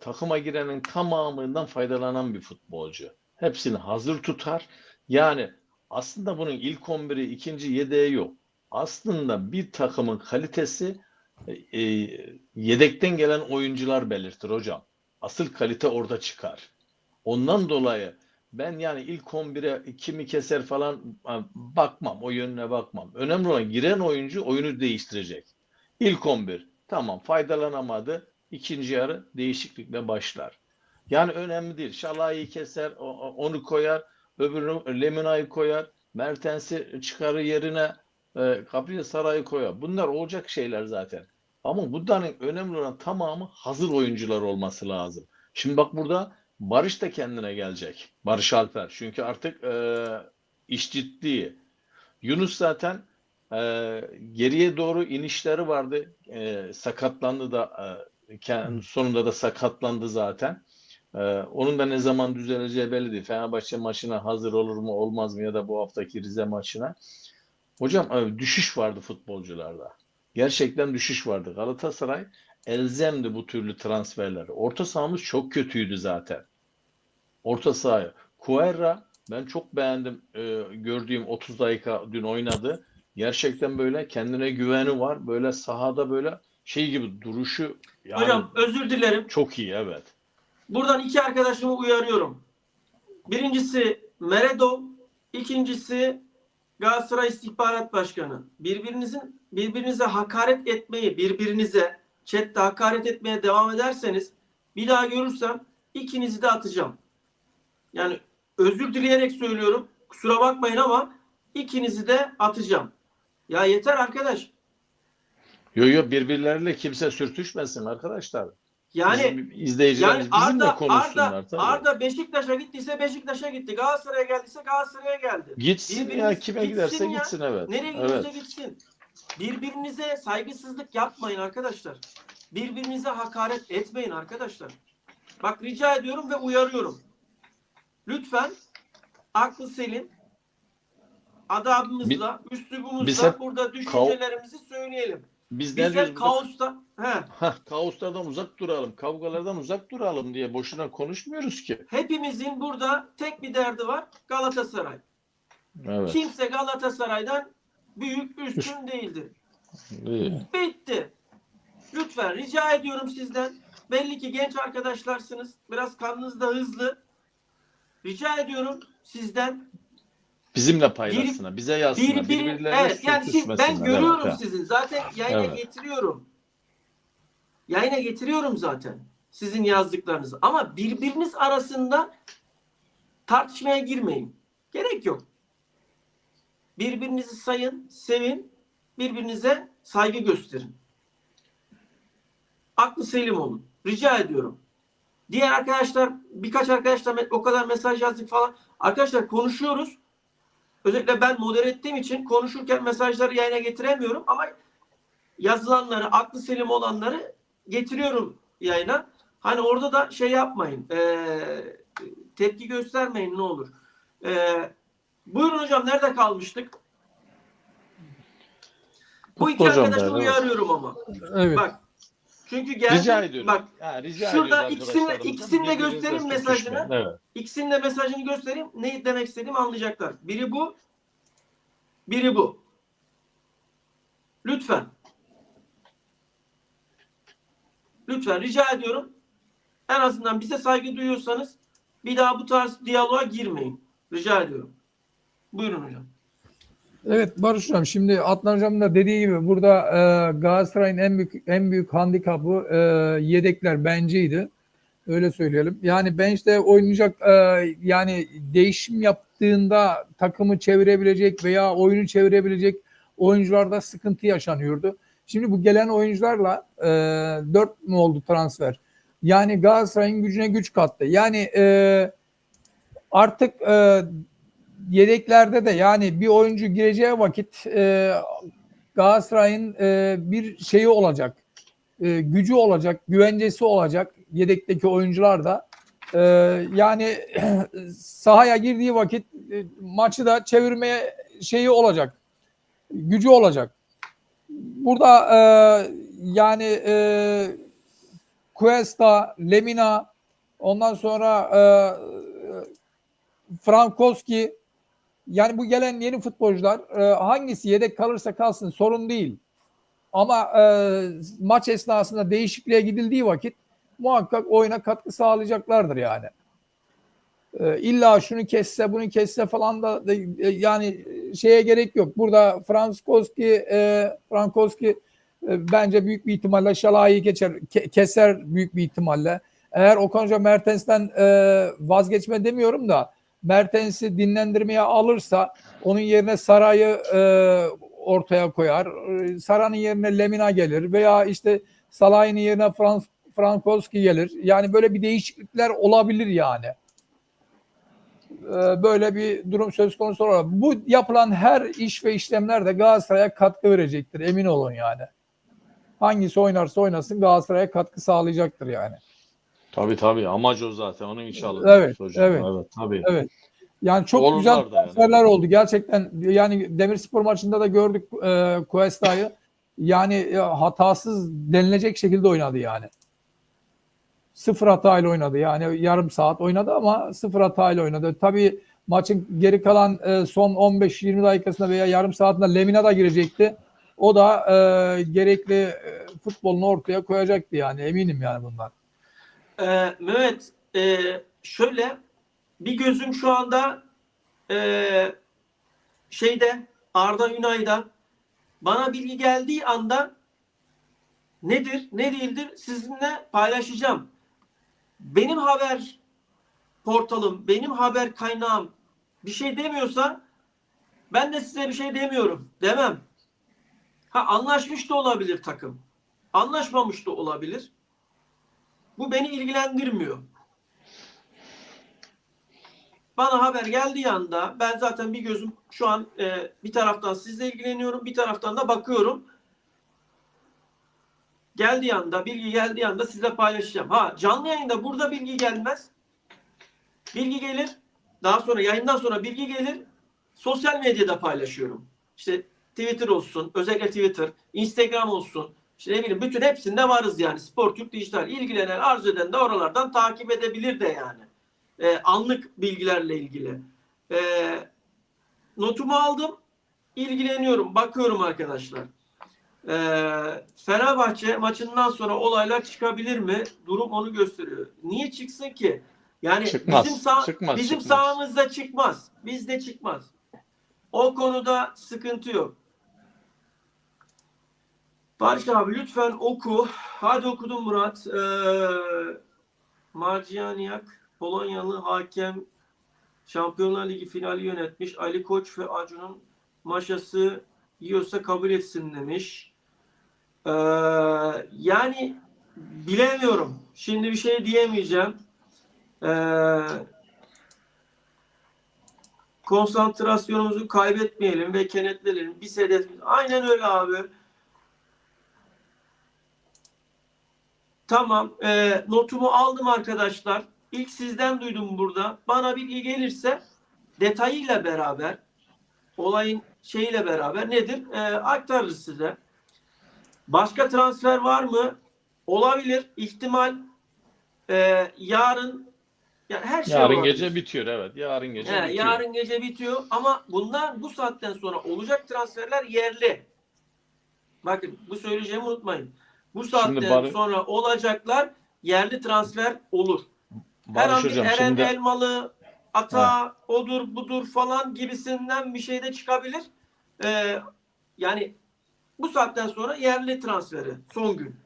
takıma girenin tamamından faydalanan bir futbolcu. Hepsini hazır tutar. Yani aslında bunun ilk 11'i, ikinci yedeği yok. Aslında bir takımın kalitesi e, yedekten gelen oyuncular belirtir hocam. Asıl kalite orada çıkar. Ondan dolayı ben yani ilk 11'e kimi keser falan bakmam. O yönüne bakmam. Önemli olan giren oyuncu oyunu değiştirecek. İlk 11 tamam faydalanamadı. İkinci yarı değişiklikle başlar. Yani önemli değil. Şalai'yi keser, onu koyar. Öbürünü Lemina'yı koyar. Mertens'i çıkarır yerine Gabriel Saray'ı koyar. Bunlar olacak şeyler zaten. Ama bunların önemli olan tamamı hazır oyuncular olması lazım. Şimdi bak burada Barış da kendine gelecek. Barış Alper. Çünkü artık iş ciddi. Yunus zaten geriye doğru inişleri vardı. Sakatlandı da sonunda da sakatlandı zaten. Onun da ne zaman düzeleceği belli değil. Fenerbahçe maçına hazır olur mu olmaz mı ya da bu haftaki Rize maçına. Hocam düşüş vardı futbolcularda. Gerçekten düşüş vardı. Galatasaray elzemdi bu türlü transferler. Orta sahamız çok kötüydü zaten. Orta sahaya. Cuerra ben çok beğendim. Gördüğüm 30 dakika dün oynadı. Gerçekten böyle kendine güveni var. Böyle sahada böyle şey gibi duruşu yani Hocam özür dilerim. çok iyi evet. Buradan iki arkadaşımı uyarıyorum. Birincisi Meredov, ikincisi Galatasaray İstihbarat Başkanı. Birbirinize hakaret etmeyi, birbirinize chatte hakaret etmeye devam ederseniz bir daha görürsem ikinizi de atacağım. Yani özür dileyerek söylüyorum. Kusura bakmayın ama ikinizi de atacağım. Ya yeter arkadaş. Yo birbirleriyle kimse sürtüşmesin arkadaşlar. Yani Bizim izleyicilerimiz bizimle konuşsunlar tabii. Arda Beşiktaş'a gittiyse Beşiktaş'a gitti. Galatasaray'a geldiyse Galatasaray'a geldi. Gitsin ya kime giderse gitsin evet. Nereye gidiyorsa gitsin. Birbirinize saygısızlık yapmayın arkadaşlar. Birbirinize hakaret etmeyin arkadaşlar. Bak rica ediyorum ve uyarıyorum. Lütfen aklı selim adabımızla, üslubumuzla burada düşüncelerimizi söyleyelim. Biz Bizler ne diyoruz kaosta, kaoslardan uzak duralım, kavgalardan uzak duralım diye boşuna konuşmuyoruz ki. hepimizin burada tek bir derdi var. Galatasaray. Evet. Kimse Galatasaray'dan büyük üstün değildir. İyi. Bitti. Lütfen rica ediyorum sizden. belli ki genç arkadaşlarsınız. Biraz kanınız da hızlı. Rica ediyorum sizden Bizimle paylaşsınlar. Bize yazsınlar. Birbirlerine evet, yani ben sürtüşmesinler. görüyorum Evet, sizin. Zaten yayına Evet. getiriyorum. Yayına getiriyorum zaten sizin yazdıklarınızı. Ama birbiriniz arasında tartışmaya girmeyin. Gerek yok. Birbirinizi sayın, sevin, birbirinize saygı gösterin. Aklı selim olun. Rica ediyorum. Diğer arkadaşlar, birkaç arkadaşlar o kadar mesaj yazdık falan. Arkadaşlar konuşuyoruz. Özellikle ben modere ettiğim için konuşurken mesajları yayına getiremiyorum ama yazılanları, aklı selim olanları getiriyorum yayına. Hani orada da şey yapmayın. Tepki göstermeyin ne olur. Buyurun hocam, nerede kalmıştık? Bu iki Hocam arkadaşı da, evet. uyarıyorum ama. Evet. Bak. Çünkü geldim. Rica ediyorum. Bak. Rica Şurada ediyoruz ikisini arkadaşlarımızdan, de birbirinize göstereyim sürtüşmeyin. mesajını. Evet. İkisinin de mesajını göstereyim. Ne demek istediğimi anlayacaklar. Biri bu. Biri bu. Lütfen. Lütfen rica ediyorum. En azından bize saygı duyuyorsanız bir daha bu tarz diyaloğa girmeyin. Rica ediyorum. Buyurun hocam. Evet Barış Hocam, şimdi Adnan Hocam'ın da dediği gibi burada Galatasaray'ın en büyük handikapı yedekler benceydi. Öyle söyleyelim. Yani bench'te oynayacak, yani değişim yaptığında takımı çevirebilecek veya oyunu çevirebilecek oyuncularda sıkıntı yaşanıyordu. Şimdi bu gelen oyuncularla 4 mü oldu transfer? Yani Galatasaray'ın gücüne güç kattı. Yani artık yedeklerde de yani bir oyuncu gireceği vakit Galatasaray'ın bir şeyi olacak. Gücü olacak, güvencesi olacak yedekteki oyuncular da. Yani sahaya girdiği vakit maçı da çevirmeye şeyi olacak. Gücü olacak. Burada yani Cuesta, Lemina, ondan sonra Frankowski, yani bu gelen yeni futbolcular hangisi yedek kalırsa kalsın sorun değil. Ama maç esnasında değişikliğe gidildiği vakit muhakkak oyuna katkı sağlayacaklardır yani. İlla şunu kesse bunu kesse falan da yani şeye gerek yok. Burada Frankowski bence büyük bir ihtimalle Şalai'yi keser büyük bir ihtimalle. Eğer Okan Hoca Mertens'ten vazgeçme demiyorum da Mertens'i dinlendirmeye alırsa onun yerine Saray'ı ortaya koyar. Saray'ın yerine Lemina gelir veya işte Salah'ın yerine Frankowski gelir. Yani böyle bir değişiklikler olabilir yani. Böyle bir durum söz konusu olarak. Bu yapılan her iş ve işlemler de Galatasaray'a katkı verecektir. Emin olun yani. Hangisi oynarsa oynasın Galatasaray'a katkı sağlayacaktır yani. Tabii. Amaç o zaten. Onun için alınmış Evet, hocam. evet. Tabii. Evet. Yani çok Olurlar güzel da yani. transferler oldu. Gerçekten yani Demirspor maçında da gördük Cuesta'yı. Yani hatasız denilecek şekilde oynadı yani. Sıfır hatayla oynadı. Yani yarım saat oynadı ama sıfır hatayla oynadı. Tabii maçın geri kalan son 15-20 dakikasında veya yarım saatinde Lemina da girecekti. O da gerekli futbolunu ortaya koyacaktı yani. Eminim yani bundan. Mehmet, şöyle bir gözüm şu anda Arda Yunay'da, bana bilgi geldiği anda nedir ne değildir sizinle paylaşacağım. Benim haber portalım, benim haber kaynağım bir şey demiyorsa ben de size bir şey demiyorum. Demem. Anlaşmış da olabilir takım. Anlaşmamış da olabilir. Bu beni ilgilendirmiyor. Bana haber geldiği anda ben zaten bir gözüm şu an bir taraftan sizle ilgileniyorum, bir taraftan da bakıyorum. Bilgi geldiği anda sizle paylaşacağım. Canlı yayında burada bilgi gelmez. Bilgi gelir. Daha sonra yayından sonra bilgi gelir. Sosyal medyada paylaşıyorum. İşte Twitter olsun, özellikle Twitter, Instagram olsun. İşte ne bileyim bütün hepsinde varız yani. Sportürk Dijital. İlgilenen, arzu eden de oralardan takip edebilir de yani. Anlık bilgilerle ilgili. Notumu aldım. İlgileniyorum. Bakıyorum arkadaşlar. Fenerbahçe maçından sonra olaylar çıkabilir mi? Durum onu gösteriyor. Niye çıksın ki? Yani Çıkmaz. bizim Çıkmaz. sahamızda çıkmaz. Bizde çıkmaz. O konuda sıkıntı yok. Barış abi lütfen oku. Hadi okudum Murat. Marciniak, Polonyalı hakem, Şampiyonlar Ligi finali yönetmiş. Ali Koç ve Acun'un maşası yiyorsa kabul etsin demiş. Yani bilemiyorum. Şimdi bir şey diyemeyeceğim. Konsantrasyonumuzu kaybetmeyelim ve kenetlenelim. Biz hedefimiz. Aynen öyle abi. Tamam. Notumu aldım arkadaşlar. İlk sizden duydum burada. Bana bilgi gelirse detayıyla beraber, olayın şeyiyle beraber nedir? Aktarırız size. Başka transfer var mı? Olabilir. İhtimal. Yarın yani her şey Yarın olabilir. gece bitiyor, evet. Yarın gece bitiyor. Yarın gece bitiyor ama bunlar bu saatten sonra olacak transferler yerli. Bakın bu söyleyeceğimi unutmayın. Bu saatten sonra olacaklar yerli transfer olur. Her Barış an bir hocam Eren şimdi Elmalı, Ata, odur budur falan gibisinden bir şey de çıkabilir. Yani bu saatten sonra yerli transferi son gün.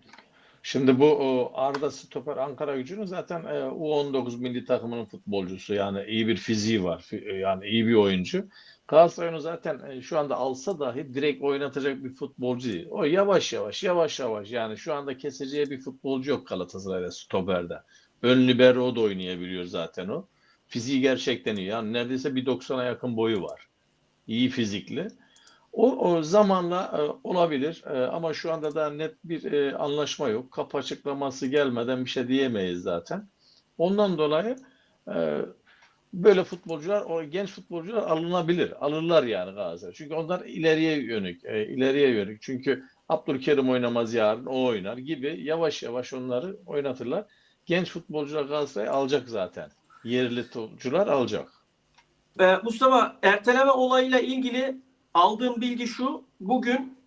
Şimdi bu Arda stoper Ankaragücü'nün zaten U19 milli takımının futbolcusu. Yani iyi bir fiziği var. Yani iyi bir oyuncu. Galatasaray onu zaten şu anda alsa dahi direkt oynatacak bir futbolcu değil. O yavaş yavaş yani şu anda keseceği bir futbolcu yok Galatasaray'da stoperde. Ön libero da oynayabiliyor zaten o. Fiziği gerçekten iyi. Yani neredeyse bir 90'a yakın boyu var. İyi fizikli. O zamanla olabilir ama şu anda da net bir anlaşma yok. Kapı açıklaması gelmeden bir şey diyemeyiz zaten. Ondan dolayı böyle futbolcular, o genç futbolcular alınabilir. Alırlar yani Galatasaray. Çünkü onlar ileriye yönelik. Çünkü Abdülkerim oynamaz yarın, o oynar gibi yavaş yavaş onları oynatırlar. Genç futbolcular Galatasaray alacak zaten. Yerli futbolcular alacak. Mustafa, erteleme olayıyla ilgili aldığım bilgi şu. Bugün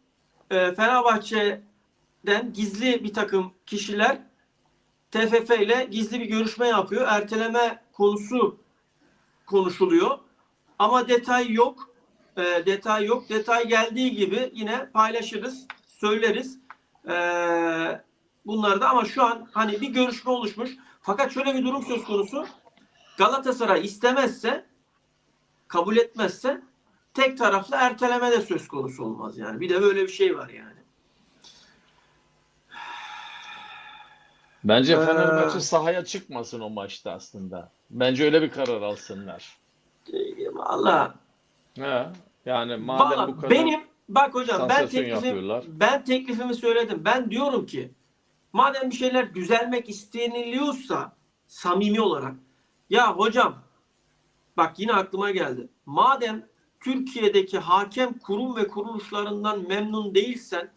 Fenerbahçe'den gizli bir takım kişiler TFF ile gizli bir görüşme yapıyor. Erteleme konusu konuşuluyor. Ama detay yok. Detay yok. Detay geldiği gibi yine paylaşırız, söyleriz. Bunları da ama şu an hani bir görüşme oluşmuş. Fakat şöyle bir durum söz konusu. Galatasaray istemezse, kabul etmezse tek taraflı erteleme de söz konusu olmaz yani. Bir de böyle bir şey var yani. Bence Fenerbahçe sahaya çıkmasın o maçta aslında. Bence öyle bir karar alsınlar. Valla Yani madem bu kadar bak hocam yapıyorlar. ben teklifimi söyledim. Ben diyorum ki madem bir şeyler düzelmek isteniliyorsa samimi olarak ya hocam bak yine aklıma geldi. Madem Türkiye'deki hakem kurum ve kuruluşlarından memnun değilsen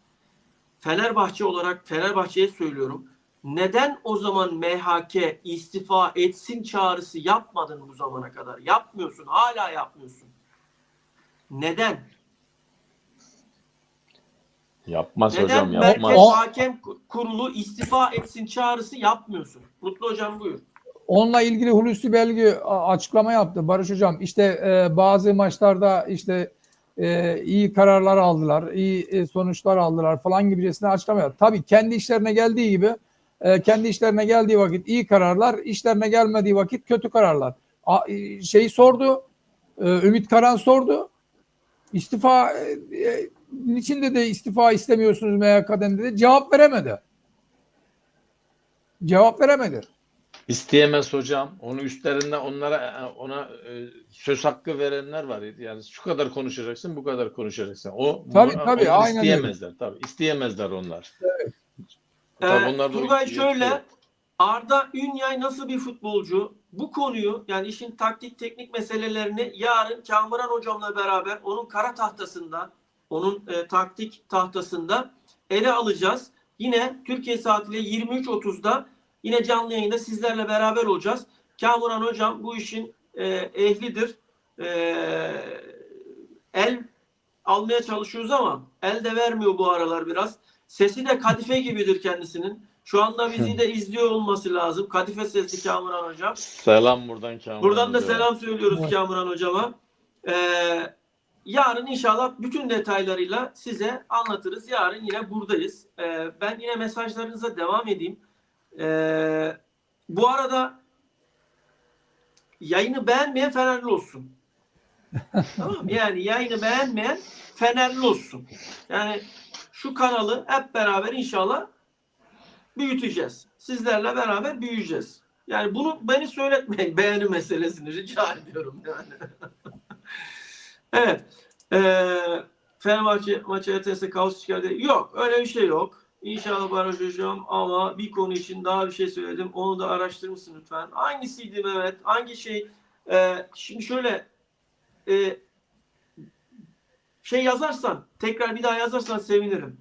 Fenerbahçe olarak Fenerbahçe'ye söylüyorum. Neden o zaman MHK istifa etsin çağrısı yapmadın bu zamana kadar? Yapmıyorsun. Hala yapmıyorsun. Neden? Yapmaz Neden hocam, Merkez yapmaz. Hakem Kurulu istifa etsin çağrısı yapmıyorsun? Mutlu hocam buyur. Onunla ilgili Hulusi Belgi açıklama yaptı Barış Hocam. İşte bazı maçlarda işte iyi kararlar aldılar, iyi sonuçlar aldılar falan gibicesine açıklama yaptı. Tabii kendi işlerine geldiği gibi kendi işlerine geldiği vakit iyi kararlar, işlerine gelmediği vakit kötü kararlar. Şeyi sordu, Ümit Karan sordu. İstifa niçin dedi istifa istemiyorsunuz MHK'den dedi. Cevap veremedi. Cevap veremedi. İsteyemez hocam. Onu üstlerinden ona söz hakkı verenler var. Yani şu kadar konuşacaksın, bu kadar konuşacaksın. Tabii, Onlar aynen isteyemezler. Tabii isteyemezler onlar. Tabii Turgay şöyle, Arda Ünyay nasıl bir futbolcu? Bu konuyu yani işin taktik teknik meselelerini yarın Kamuran hocamla beraber onun kara tahtasında, onun taktik tahtasında ele alacağız. Yine Türkiye saatiyle 23.30'da yine canlı yayında sizlerle beraber olacağız. Kamuran hocam bu işin ehlidir. almaya çalışıyoruz ama elde vermiyor bu aralar biraz. Sesi de kadife gibidir kendisinin. Şu anda bizi de izliyor olması lazım. Kadife sesli Kamuran Hocam. Selam buradan Kamuran Buradan da Hoca'ya. selam söylüyoruz Evet. Kamuran Hocama. Yarın inşallah bütün detaylarıyla size anlatırız. Yarın yine buradayız. Ben yine mesajlarınıza devam edeyim. Bu arada yayını beğenmeyen Fenerli olsun. Tamam mı? Yani yayını beğenmeyen Fenerli olsun. Yani şu kanalı hep beraber inşallah büyüteceğiz. Sizlerle beraber büyüyeceğiz. Yani bunu beni söyletmeyin. Beğeni meselesini rica ediyorum yani. Evet. Fenerbahçe maçı ETS kaos çıkardı. Yok. Öyle bir şey yok. İnşallah Barış Hocam, ama bir konu için daha bir şey söyledim. Onu da araştırmışsın lütfen. Hangisiydi Mehmet? Hangi şey? Şimdi şöyle şey yazarsan, tekrar bir daha yazarsan sevinirim.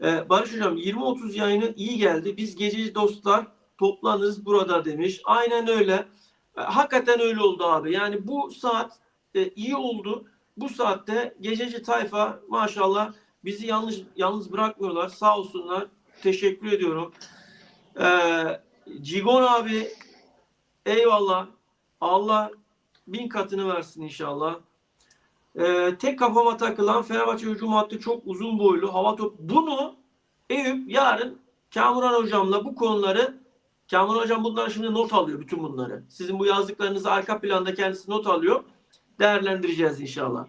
Barış Hocam 20-30 yayını iyi geldi. Biz gececi dostlar toplanırız burada demiş. Aynen öyle. Hakikaten öyle oldu abi. Yani bu saat iyi oldu. Bu saatte gececi tayfa maşallah bizi yalnız bırakmıyorlar. Sağ olsunlar. Teşekkür ediyorum. Cigon abi eyvallah. Allah 1000 katını versin inşallah. Tek kafama takılan Fenerbahçe hücum hattı çok uzun boylu. Hava top. Bunu Eyüp yarın Kamuran Hocam'la bu konuları, Kamuran Hocam bunları şimdi not alıyor, bütün bunları. Sizin bu yazdıklarınızı arka planda kendisi not alıyor. Değerlendireceğiz inşallah.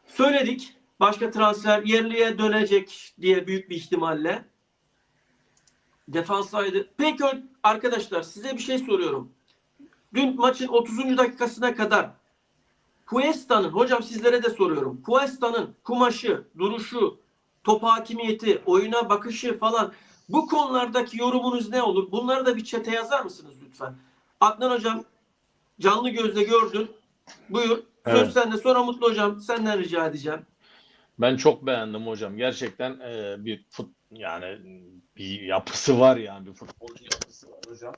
Söyledik. Başka transfer yerliye dönecek diye büyük bir ihtimalle. Defanstaydı. Peki arkadaşlar size bir şey soruyorum. Dün maçın 30. dakikasına kadar Cuesta'nın, hocam sizlere de soruyorum. Cuesta'nın kumaşı, duruşu, top hakimiyeti, oyuna bakışı falan, bu konulardaki yorumunuz ne olur? Bunları da bir chat'e yazar mısınız lütfen? Adnan Hocam canlı gözle gördün. Buyur. Söz Evet. sende. Sonra Mutlu Hocam senden rica edeceğim. Ben çok beğendim hocam. Gerçekten yani bir yapısı var yani. Bir futbolcu yapısı var hocam.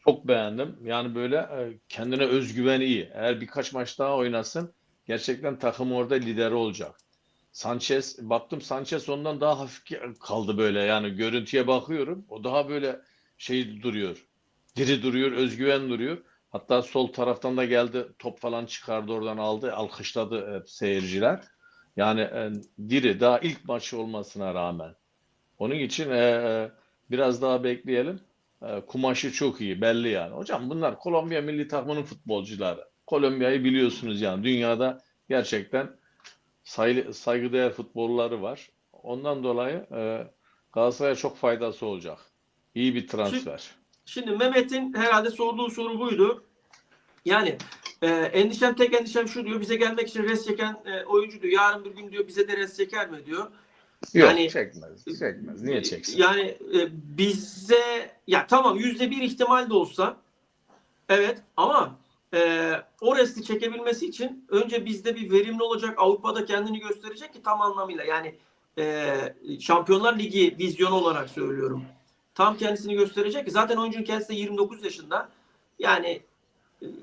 Çok beğendim. Yani böyle kendine özgüveni iyi. Eğer birkaç maç daha oynasın gerçekten takım orada lideri olacak. Baktım Sanchez ondan daha hafif kaldı böyle. Yani görüntüye bakıyorum. O daha böyle şey duruyor. Diri duruyor, özgüven duruyor. Hatta sol taraftan da geldi. Top falan çıkardı oradan aldı. Alkışladı seyirciler. Yani diri daha ilk maçı olmasına rağmen. Onun için biraz daha bekleyelim. Kumaşı çok iyi belli yani. Hocam bunlar Kolombiya milli takımının futbolcuları. Kolombiya'yı biliyorsunuz yani. Dünyada gerçekten saygıdeğer futbolları var. Ondan dolayı Galatasaray'a çok faydası olacak. İyi bir transfer. Şimdi Mehmet'in herhalde sorduğu soru buydu. Yani tek endişem şu diyor. Bize gelmek için res çeken oyuncu diyor. Yarın bir gün diyor bize de res çeker mi diyor. Yok Yani çekmez. Niye çeksin? Yani bize ya tamam %1 ihtimal de olsa evet, ama o resti çekebilmesi için önce bizde bir verimli olacak, Avrupa'da kendini gösterecek ki tam anlamıyla yani Şampiyonlar Ligi vizyonu olarak söylüyorum. Tam kendisini gösterecek ki zaten oyuncunun kendisi de 29 yaşında. Yani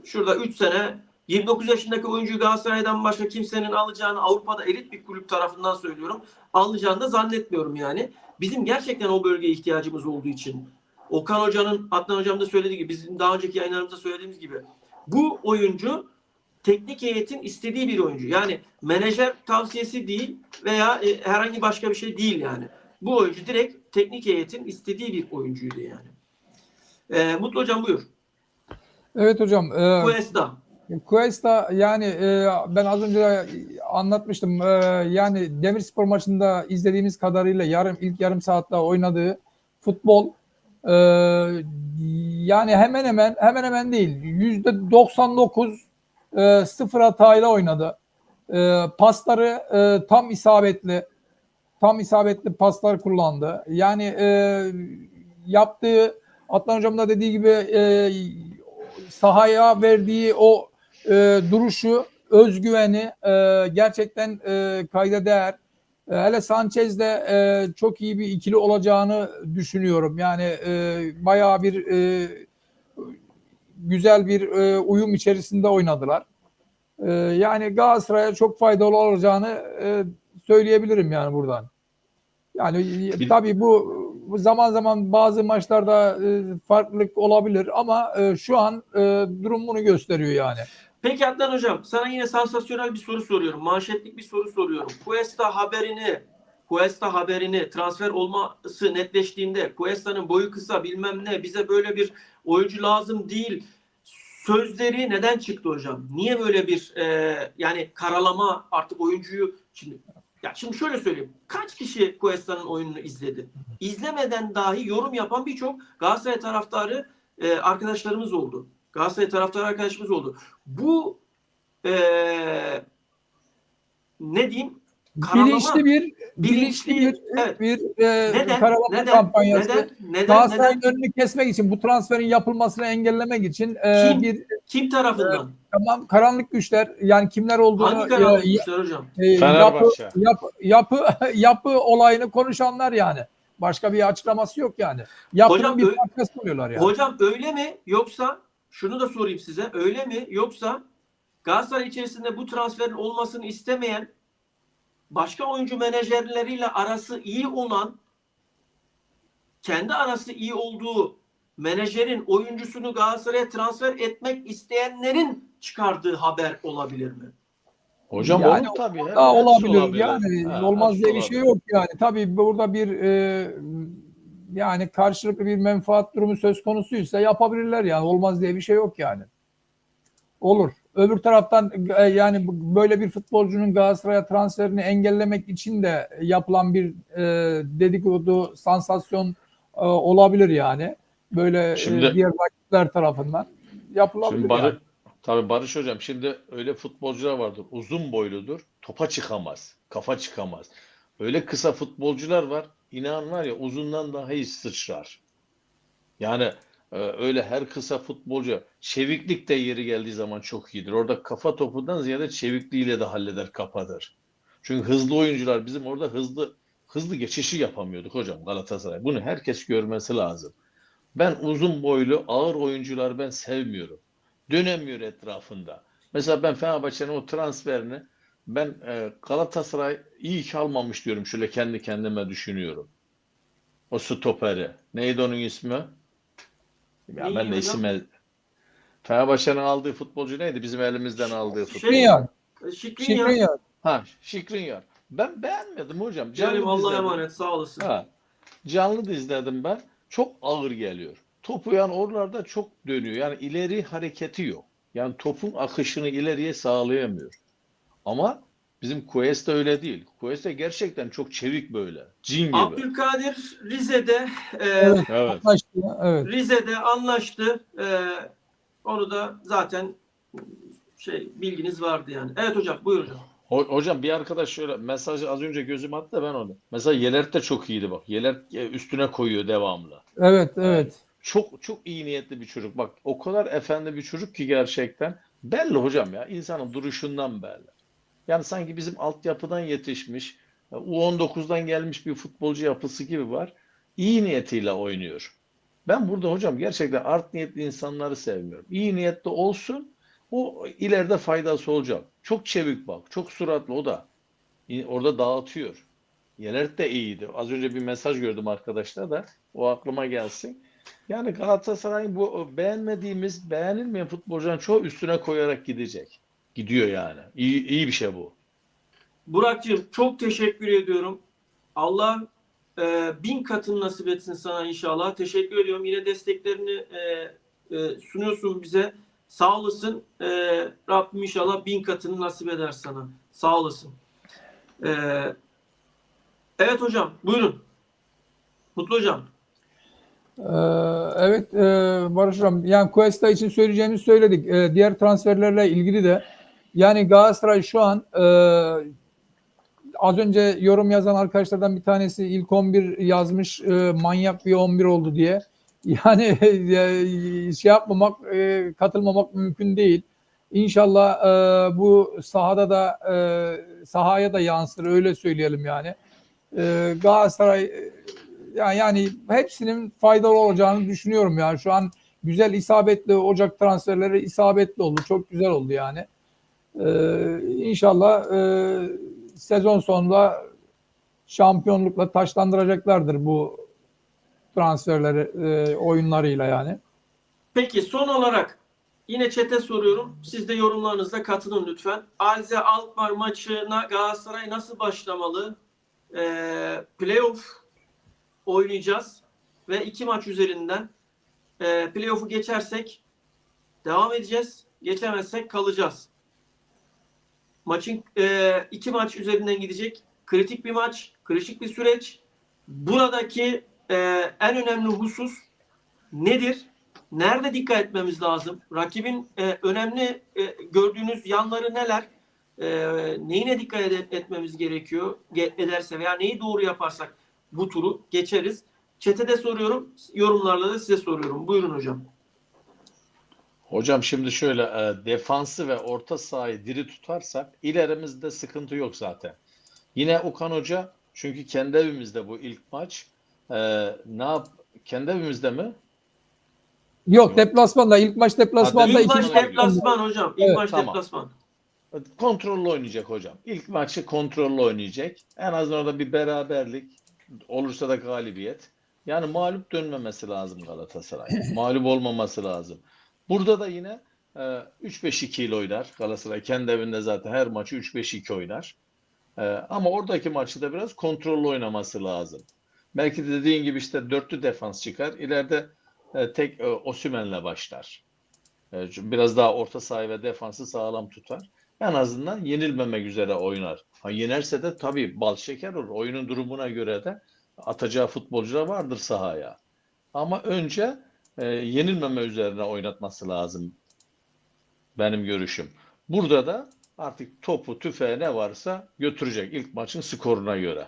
şurada 3 sene 29 yaşındaki oyuncuyu Galatasaray'dan başka kimsenin alacağını, Avrupa'da elit bir kulüp tarafından söylüyorum, alacağını da zannetmiyorum yani. Bizim gerçekten o bölgeye ihtiyacımız olduğu için, Okan Hoca'nın, Adnan Hocam da söylediği gibi, bizim daha önceki yayınlarımızda söylediğimiz gibi, bu oyuncu teknik heyetin istediği bir oyuncu. Yani menajer tavsiyesi değil veya herhangi başka bir şey değil yani. Bu oyuncu direkt teknik heyetin istediği bir oyuncuydu yani. Mutlu Hocam buyur. Evet hocam. Cuesta. Yani ben az önce anlatmıştım. Yani Demirspor maçında izlediğimiz kadarıyla ilk yarım saatte oynadığı futbol yani hemen hemen değil. %99 sıfır hatayla oynadı. Pasları tam isabetli paslar kullandı. Yani yaptığı, Adnan Hocam da dediği gibi sahaya verdiği o duruşu, özgüveni gerçekten kayda değer. Hele Sanchez'le çok iyi bir ikili olacağını düşünüyorum. Yani bayağı bir güzel bir uyum içerisinde oynadılar. Yani Galatasaray'a çok faydalı olacağını söyleyebilirim yani buradan. Yani tabii bu zaman zaman bazı maçlarda farklılık olabilir ama şu an durum bunu gösteriyor yani. Peki Adnan Hocam, sana yine sansasyonel bir soru soruyorum. Manşetlik bir soru soruyorum. Cuesta haberini transfer olması netleştiğinde Cuesta'nın boyu kısa bilmem ne bize böyle bir oyuncu lazım değil sözleri neden çıktı hocam? Niye böyle bir yani karalama artık oyuncuyu şimdi şöyle söyleyeyim. Kaç kişi Cuesta'nın oyununu izledi? İzlemeden dahi yorum yapan birçok Galatasaray taraftarı arkadaşlarımız oldu. Galatasaray taraftarı arkadaşımız oldu. Bu ne diyeyim? Bilinçli bir evet. neden? Karalama kampanyası. Neden? Galatasaray'ın önünü kesmek için, bu transferin yapılmasını engellemek için Kim tarafından? tamam, karanlık güçler, yani kimler olduğunu Hangi karanlık güçler hocam? Fenerbahçe. yapı olayını konuşanlar yani. Başka bir açıklaması yok yani. Yapının Hocam, bir parçası oluyorlar yani. Hocam öyle mi? Yoksa şunu da sorayım size. Öyle mi? Yoksa Galatasaray içerisinde bu transferin olmasını istemeyen başka oyuncu menajerleriyle arası iyi olan, kendi arası iyi olduğu menajerin oyuncusunu Galatasaray'a transfer etmek isteyenlerin çıkardığı haber olabilir mi? Hocam Yani olur tabii. daha Hepsi olabilir. Yani olmaz hepsi diye bir şey yok yani. Tabii burada bir yani karşılıklı bir menfaat durumu söz konusuysa yapabilirler yani. Olmaz diye bir şey yok yani. Olur. Öbür taraftan yani böyle bir futbolcunun Galatasaray'a transferini engellemek için de yapılan bir dedikodu, sansasyon olabilir yani. Böyle diğer rakipler tarafından yapılabilir Şimdi yani. Tabii Barış Hocam, şimdi öyle futbolcular vardır. Uzun boyludur. Topa çıkamaz. Kafa çıkamaz. Öyle kısa futbolcular var. İnan var ya, uzundan daha iyi sıçrar. Yani öyle her kısa futbolcu, çeviklik de yeri geldiği zaman çok iyidir. Orada kafa topundan ziyade çevikliğiyle de halleder, kapatır. Çünkü hızlı oyuncular, bizim orada hızlı geçişi yapamıyorduk hocam Galatasaray. Bunu herkes görmesi lazım. Ben uzun boylu ağır oyuncular ben sevmiyorum. Dönemiyor etrafında. Mesela ben Fenerbahçe'nin o transferini ben Galatasaray iyi ki almamış diyorum. Şöyle kendi kendime düşünüyorum. O stoperi. Neydi onun ismi? Ya Neyi ben de hocam? Fenerbahçe'nin aldığı futbolcu neydi? Bizim elimizden aldığı futbolcu. Şikrinyar. Şikrinyar. Şikrinyar. Ben beğenmedim hocam. Canım Canlı Allah'a izledim. emanet, sağ olasın. Canlı da izledim ben. Çok ağır geliyor. Topu yani oralarda çok dönüyor. Yani ileri hareketi yok. Yani topun akışını ileriye sağlayamıyor. Ama bizim Cuesta öyle değil. Cuesta gerçekten çok çevik böyle. Cin gibi. Abdülkadir Rize'de Evet. Evet. Evet. Rize'de anlaştı. Onu da zaten bilginiz vardı yani. Evet hocam, buyur hocam. Hocam bir arkadaş şöyle mesajı az önce gözüme attı da ben onu. Mesela Yelert de çok iyiydi bak. Yelert üstüne koyuyor devamlı. Evet. Çok iyi niyetli bir çocuk. Bak o kadar efendi bir çocuk ki gerçekten. Belli hocam ya. İnsanın duruşundan belli. Yani sanki bizim altyapıdan yetişmiş, U19'dan gelmiş bir futbolcu yapısı gibi var. İyi niyetiyle oynuyor. Ben burada hocam gerçekten art niyetli insanları sevmiyorum. İyi niyetli olsun, o ileride faydası olacak. Çok çevik bak, çok suratlı o da. Orada dağıtıyor. Yelert de iyiydi. Az önce bir mesaj gördüm arkadaşlar da. O aklıma gelsin. Yani Galatasaray'ın bu beğenmediğimiz, beğenilmeyen futbolcuların çoğu üstüne koyarak gidecek. Gidiyor yani. İyi bir şey bu. Burak'cığım çok teşekkür ediyorum. Allah 1000 katını nasip etsin sana inşallah. Teşekkür ediyorum. Yine desteklerini sunuyorsun bize. Sağ olasın. Rabbim inşallah 1000 katını nasip eder sana. Sağ olasın. Evet hocam, buyurun. Mutlu hocam. Evet Barış Hocam, yani Cuesta için söyleyeceğimizi söyledik. Diğer transferlerle ilgili de yani Galatasaray şu an az önce yorum yazan arkadaşlardan bir tanesi ilk 11 yazmış, manyak bir 11 oldu diye. Yani katılmamak mümkün değil. İnşallah bu sahada da sahaya da yansır, öyle söyleyelim yani. Galatasaray yani hepsinin faydalı olacağını düşünüyorum yani. Şu an güzel isabetli Ocak transferleri isabetli oldu. Çok güzel oldu yani. İnşallah sezon sonunda şampiyonlukla taçlandıracaklardır bu transferleri oyunlarıyla yani. Peki son olarak yine chat'e soruyorum. Siz de yorumlarınızla katılın lütfen. Alze Alkmaar maçına Galatasaray nasıl başlamalı? Playoff oynayacağız ve 2 maç üzerinden playoff'u geçersek devam edeceğiz. Geçemezsek kalacağız. Maçın 2 maç üzerinden gidecek. Kritik bir maç, kritik bir süreç. Buradaki en önemli husus nedir? Nerede dikkat etmemiz lazım? Rakibin önemli gördüğünüz yanları neler? Neyine dikkat etmemiz gerekiyor? Ederse veya neyi doğru yaparsak bu turu geçeriz. Chat'e de soruyorum. Yorumlarla da size soruyorum. Buyurun hocam. Hocam şimdi şöyle defansı ve orta sahayı diri tutarsak ilerimizde sıkıntı yok zaten. Yine Okan Hoca çünkü kendi evimizde bu ilk maç kendi evimizde mi? Yok, deplasmanda. İlk maç deplasmanda. İlk İlk maç maç deplasman hocam. İlk Evet, maç tamam. deplasman. Kontrollü oynayacak hocam. İlk maçı kontrollü oynayacak. En azından orada bir beraberlik olursa da galibiyet. Yani mağlup dönmemesi lazım Galatasaray. Mağlup olmaması lazım. Burada da yine 3-5-2 ile oynar. Galatasaray kendi evinde zaten her maçı 3-5-2 oynar. Ama oradaki maçı da biraz kontrollü oynaması lazım. Belki de dediğin gibi işte dörtlü defans çıkar. İleride tek Osimhen'le başlar. Biraz daha orta saha ve defansı sağlam tutar. En azından yenilmemek üzere oynar. Yenerse de tabii bal şeker olur. Oyunun durumuna göre de atacağı futbolcular vardır sahaya. Ama önce yenilmeme üzerine oynatması lazım. Benim görüşüm. Burada da artık topu, tüfeği ne varsa götürecek ilk maçın skoruna göre.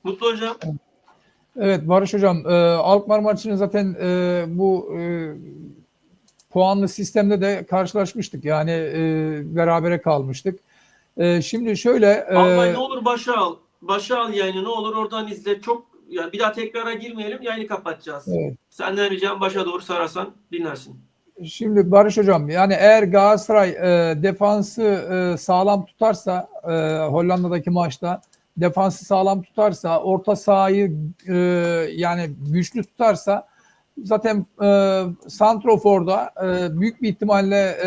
Mutlu hocam. Evet Barış Hocam, Alkmaar maçını zaten bu puanlı sistemde de karşılaşmıştık. Yani berabere kalmıştık. Şimdi şöyle Albay ne olur başa al. Başa al yayını, ne olur oradan izle. Çok yani bir daha tekrara girmeyelim, yayını kapatacağız. evet. Senden ricam başa doğru sararsan dinlersin. Şimdi Barış Hocam, yani eğer Galatasaray defansı sağlam tutarsa Hollanda'daki maçta defansı sağlam tutarsa, orta sahayı yani güçlü tutarsa zaten santroforda büyük bir ihtimalle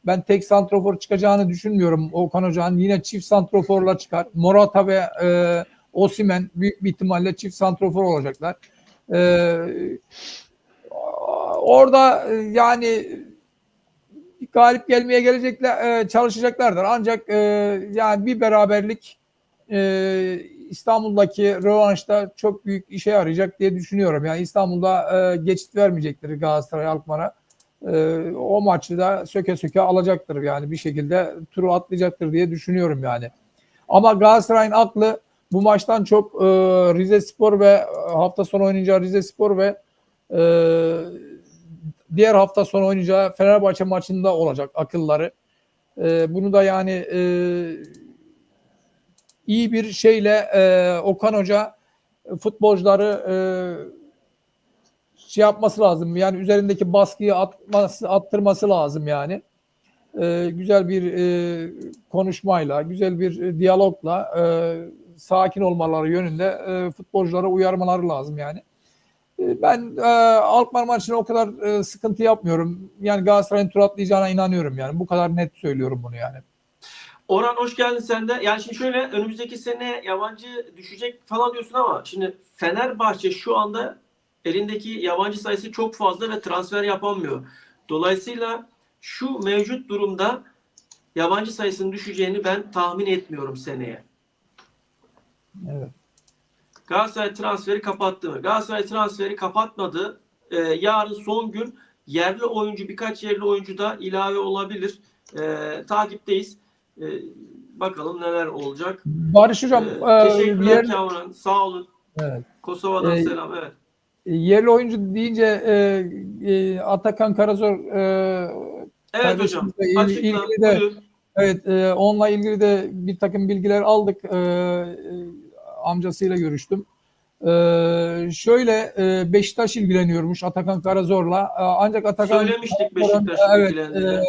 ben tek santrofor çıkacağını düşünmüyorum. Okan Hoca'nın yine çift santroforla çıkar. Morata ve Osimhen büyük bir ihtimalle çift santrofor olacaklar. Orada yani galip gelmeye gelecekler, çalışacaklardır. Ancak yani bir beraberlik İstanbul'daki rövanşta çok büyük işe yarayacak diye düşünüyorum. Yani İstanbul'da geçit vermeyecektir Galatasaray Alkmaar'a. O maçı da söke söke alacaktır. Yani bir şekilde turu atlayacaktır diye düşünüyorum yani. Ama Galatasaray'ın aklı bu maçtan çok Rizespor ve hafta sonu oynayacağı Rizespor ve diğer hafta sonu oynayacağı Fenerbahçe maçında olacak akılları. Bunu da yani iyi bir şeyle Okan Hoca futbolcuları şey yapması lazım. Yani üzerindeki baskıyı attırması lazım yani. Güzel bir konuşmayla, güzel bir diyalogla sakin olmaları yönünde futbolculara uyarmaları lazım yani. Ben Alkmaar maçına o kadar sıkıntı yapmıyorum. Yani Galatasaray'ın tur atlayacağına inanıyorum yani. Bu kadar net söylüyorum bunu yani. Orhan hoş geldin sen de. Yani şimdi şöyle, önümüzdeki sene yabancı düşecek falan diyorsun ama şimdi Fenerbahçe şu anda elindeki yabancı sayısı çok fazla ve transfer yapamıyor. Dolayısıyla şu mevcut durumda yabancı sayısının düşeceğini ben tahmin etmiyorum seneye. Evet. Galatasaray transferi kapattı mı? Galatasaray transferi kapatmadı. Yarın son gün yerli oyuncu, birkaç yerli oyuncu da ilave olabilir. Takipteyiz. Bakalım neler olacak. Barış Hocam, Teşekkürler Kamuran. Sağ olun. Evet. Kosova'dan selam. Evet. Yerli oyuncu deyince Atakan Karazor Evet hocam. Açıkla. de, evet, onunla ilgili de bir takım bilgiler aldık. Amcasıyla görüştüm. Şöyle Beşiktaş ilgileniyormuş Atakan Karazor'la. Ancak Atakan söylemiştik Beşiktaş'ın ilgilendiğini.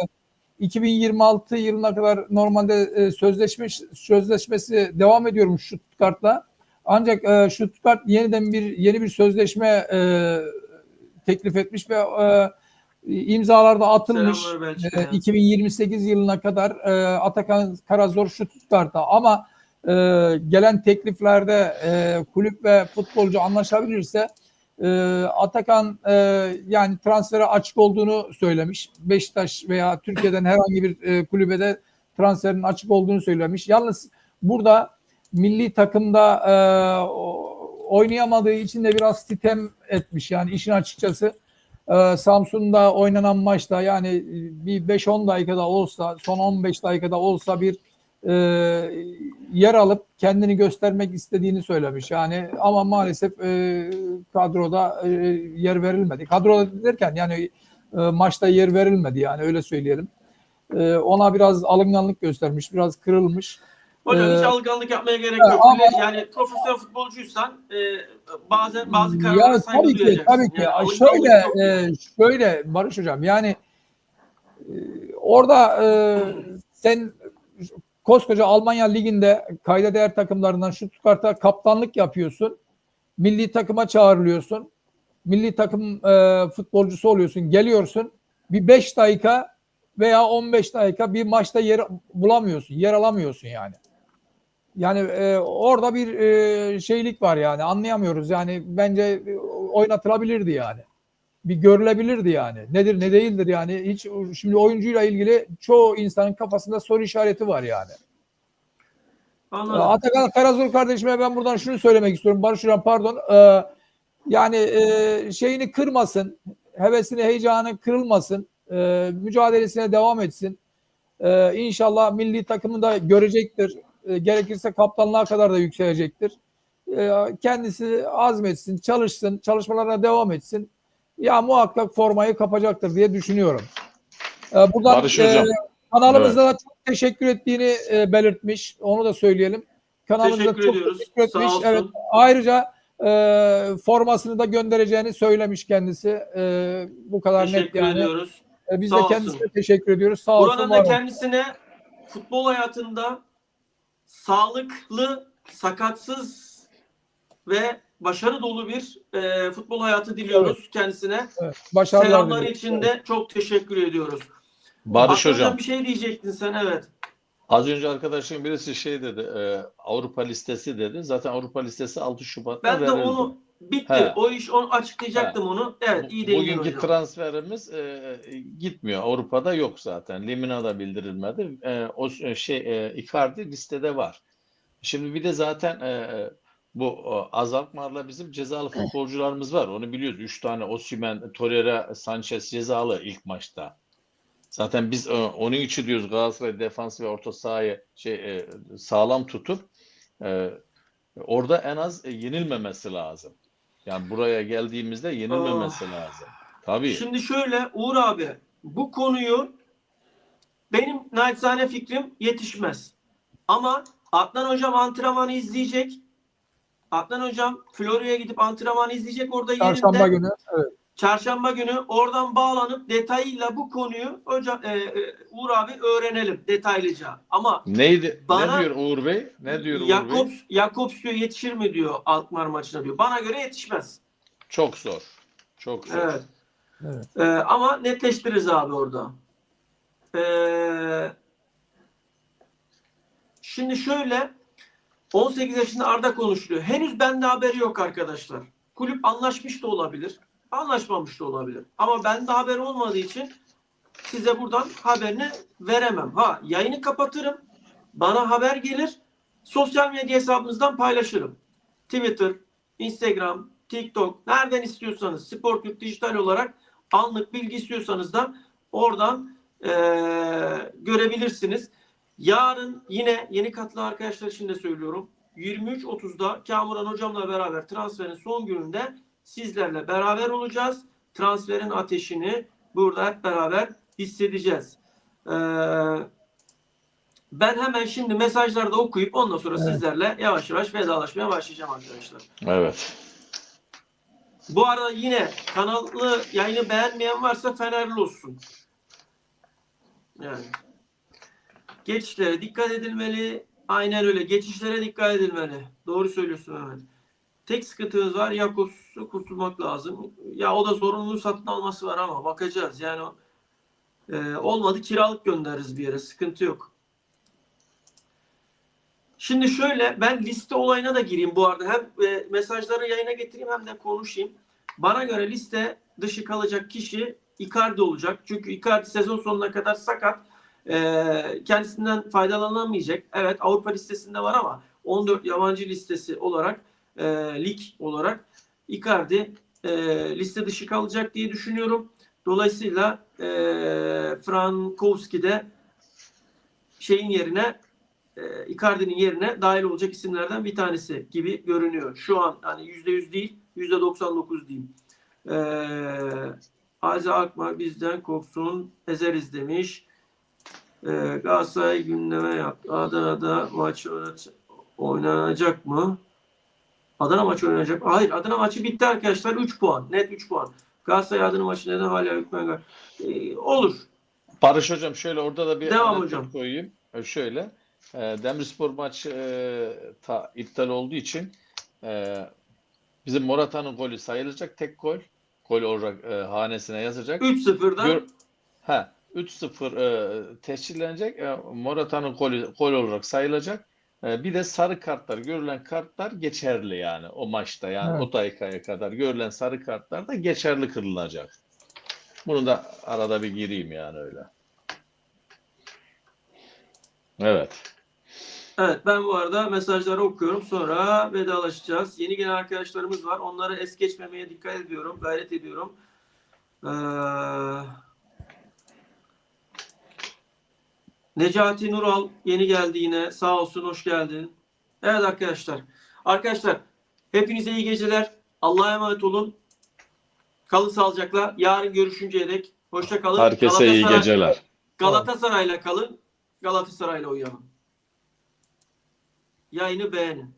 2026 yılına kadar normalde sözleşmesi devam ediyormuş Stuttgart'la. Ancak Stuttgart yeni bir sözleşme teklif etmiş ve imzalarda atılmış. Selamlar Belçika'ya. 2028 yılına kadar Atakan Karazor Stuttgart'ta, ama gelen tekliflerde kulüp ve futbolcu anlaşabilirse Atakan yani transfere açık olduğunu söylemiş. Beşiktaş veya Türkiye'den herhangi bir kulübe de transferin açık olduğunu söylemiş. Yalnız burada milli takımda oynayamadığı için de biraz sitem etmiş. Yani işin açıkçası Samsun'da oynanan maçta yani bir 5-10 dakikada olsa, son 15 dakikada olsa bir yer alıp kendini göstermek istediğini söylemiş. Yani ama maalesef kadroda yer verilmedi. Kadroda derken yani maçta yer verilmedi, yani öyle söyleyelim. Ona biraz alınganlık göstermiş, biraz kırılmış. Hocam hiç alışkanlık yapmaya gerek yok. ama- Yani profesyonel futbolcuysan bazı kararlara Ya saygı tabii ki, duyacaksın. tabii ki. Yani alışkanlık Şöyle, yok yani. şöyle Barış Hocam, yani orada sen koskoca Almanya Ligi'nde kayda değer takımlarından Stuttgart'a kaptanlık yapıyorsun. Milli takıma çağrılıyorsun. Milli takım futbolcusu oluyorsun. Geliyorsun. Bir 5 dakika veya 15 dakika bir maçta yer bulamıyorsun. Yer alamıyorsun yani. Yani orada bir şeylik var yani. Anlayamıyoruz. Yani bence oynatılabilirdi yani. Bir görülebilirdi yani. Nedir ne değildir yani. Hiç şimdi oyuncuyla ilgili çoğu insanın kafasında soru işareti var yani. Anladım. Atakan Karazor kardeşime ben buradan şunu söylemek istiyorum. Barış Hocam pardon. Yani şeyini kırmasın. Hevesini, heyecanı kırılmasın. Mücadelesine devam etsin. İnşallah milli takımı da görecektir. Gerekirse kaptanlığa kadar da yükselecektir. Kendisi azmetsin, çalışsın, çalışmalarına devam etsin. Ya muhakkak formayı kapacaktır diye düşünüyorum. Buradan Barış Hocam. kanalımızda da çok teşekkür ettiğini belirtmiş. Onu da söyleyelim. Kanalımıza Teşekkür çok ediyoruz. teşekkür etmiş. Sağ olsun. Evet. Ayrıca formasını da göndereceğini söylemiş kendisi. Bu kadar net Teşekkür yani. ediyoruz. Biz Sağ de kendisine olsun. teşekkür ediyoruz. Sağ olsun. Buranın var da olsun. kendisine futbol hayatında sağlıklı, sakatsız ve başarı dolu bir futbol hayatı diliyoruz kendisine. Evet. Başarılar Selamlar diliyoruz. için de çok teşekkür ediyoruz. Barış Hakan Hocam. bir şey diyecektin sen, evet. Az önce arkadaşım birisi şey dedi, Avrupa listesi dedi. Zaten Avrupa listesi 6 Şubat'ta Ben de verildi. onu bitti. He. O iş, onu açıklayacaktım onu. Evet, iyi değindin Bugünkü hocam. transferimiz gitmiyor. Avrupa'da yok zaten. Limina da bildirilmedi. Icardi listede var. Şimdi bir de zaten bu Azalkmaar'la bizim cezalı futbolcularımız var. Onu biliyoruz. 3 tane Osimhen, Torreira, Sanchez cezalı ilk maçta. Zaten biz onun için diyoruz Galatasaray defans ve orta sahayı sağlam tutup orada en az yenilmemesi lazım. Yani buraya geldiğimizde yenilmemesi lazım. Tabii. Şimdi şöyle Uğur abi, bu konuyu benim naçizane fikrim yetişmez. Ama Adnan Hocam antrenmanı izleyecek. Adnan Hocam Florya'ya gidip antrenmanı izleyecek orada Çarşamba yerinde. günü. Evet. Çarşamba günü oradan bağlanıp detayıyla bu konuyu hocam Uğur abi öğrenelim detaylıca. Ama Neydi? bana- Ne diyor Uğur Bey? Ne diyor Uğur Bey? Jakobs diyor yetişir mi diyor Alkmaar maçına diyor. Bana göre yetişmez. Çok zor. Çok zor. Evet. Evet. Ama netleştiririz abi orada. Şimdi şöyle 18 yaşında Arda konuşuluyor. Henüz bende haberi yok arkadaşlar. Kulüp anlaşmış da olabilir. Anlaşmamış da olabilir. Ama bende haber olmadığı için size buradan haberini veremem. Yayını kapatırım. Bana haber gelir. Sosyal medya hesabımızdan paylaşırım. Twitter, Instagram, TikTok, nereden istiyorsanız Sportürk dijital olarak anlık bilgi istiyorsanız da oradan görebilirsiniz. Yarın yine yeni katılan arkadaşlar için de söylüyorum. 23.30'da Kamuran hocamla beraber transferin son gününde sizlerle beraber olacağız. Transferin ateşini burada hep beraber hissedeceğiz. Ben hemen şimdi mesajları da okuyup ondan sonra sizlerle yavaş yavaş vedalaşmaya başlayacağım arkadaşlar. Evet. Bu arada yine kanalı yayını beğenmeyen varsa Fenerli olsun. Yani. Geçişlere dikkat edilmeli. Aynen öyle. Geçişlere dikkat edilmeli. Doğru söylüyorsun Mehmet. Tek sıkıntımız var. Jakobs'u kurtulmak lazım. Ya o da zorunlu satın alması var ama bakacağız. Yani olmadı kiralık göndeririz bir yere. Sıkıntı yok. Şimdi şöyle ben liste olayına da gireyim bu arada. Hem mesajları yayına getireyim hem de konuşayım. Bana göre liste dışı kalacak kişi Icardi olacak. Çünkü Icardi sezon sonuna kadar sakat. Kendisinden faydalanamayacak. Evet Avrupa listesinde var ama 14 yabancı listesi olarak lig olarak Icardi liste dışı kalacak diye düşünüyorum. Dolayısıyla Frankowski de şeyin yerine Icardi'nin yerine dahil olacak isimlerden bir tanesi gibi görünüyor. Şu an hani %100 değil, %99 diyeyim. Azi Akma bizden kopsun ezeriz demiş. Galatasaray gündeme yaptı. Adana'da maç oynanacak mı? Adana maçı oynanacak. Hayır, Adana maçı bitti arkadaşlar. 3 puan. Net 3 puan. Galatasaray Adana maçı neden hala hükmen olur. Barış hocam şöyle orada da bir Devam anekdot hocam. koyayım. Şöyle Demirspor maçı iptal olduğu için bizim Morata'nın golü sayılacak tek gol. Gol olarak hanesine yazacak. 3-0'dan 3-0 tescillenecek. Morata'nın gol olarak sayılacak. Bir de sarı kartlar, görülen kartlar geçerli yani o maçta yani Evet. o dakikaya kadar görülen sarı kartlar da geçerli kılınacak. Bunu da arada bir gireyim yani öyle. Evet. Evet ben bu arada mesajları okuyorum. Sonra vedalaşacağız. Yeni gelen arkadaşlarımız var. Onları es geçmemeye dikkat ediyorum. Gayret ediyorum. Necati Nural yeni geldi yine. Sağ olsun hoş geldin. Evet arkadaşlar. Arkadaşlar hepinize iyi geceler. Allah'a emanet olun. Kalın sağlıcakla. Yarın görüşünceye dek. Hoşça kalın. Herkese iyi geceler. Galatasaray'la kalın. Galatasaray'la uyuyalım. Yayını beğenin.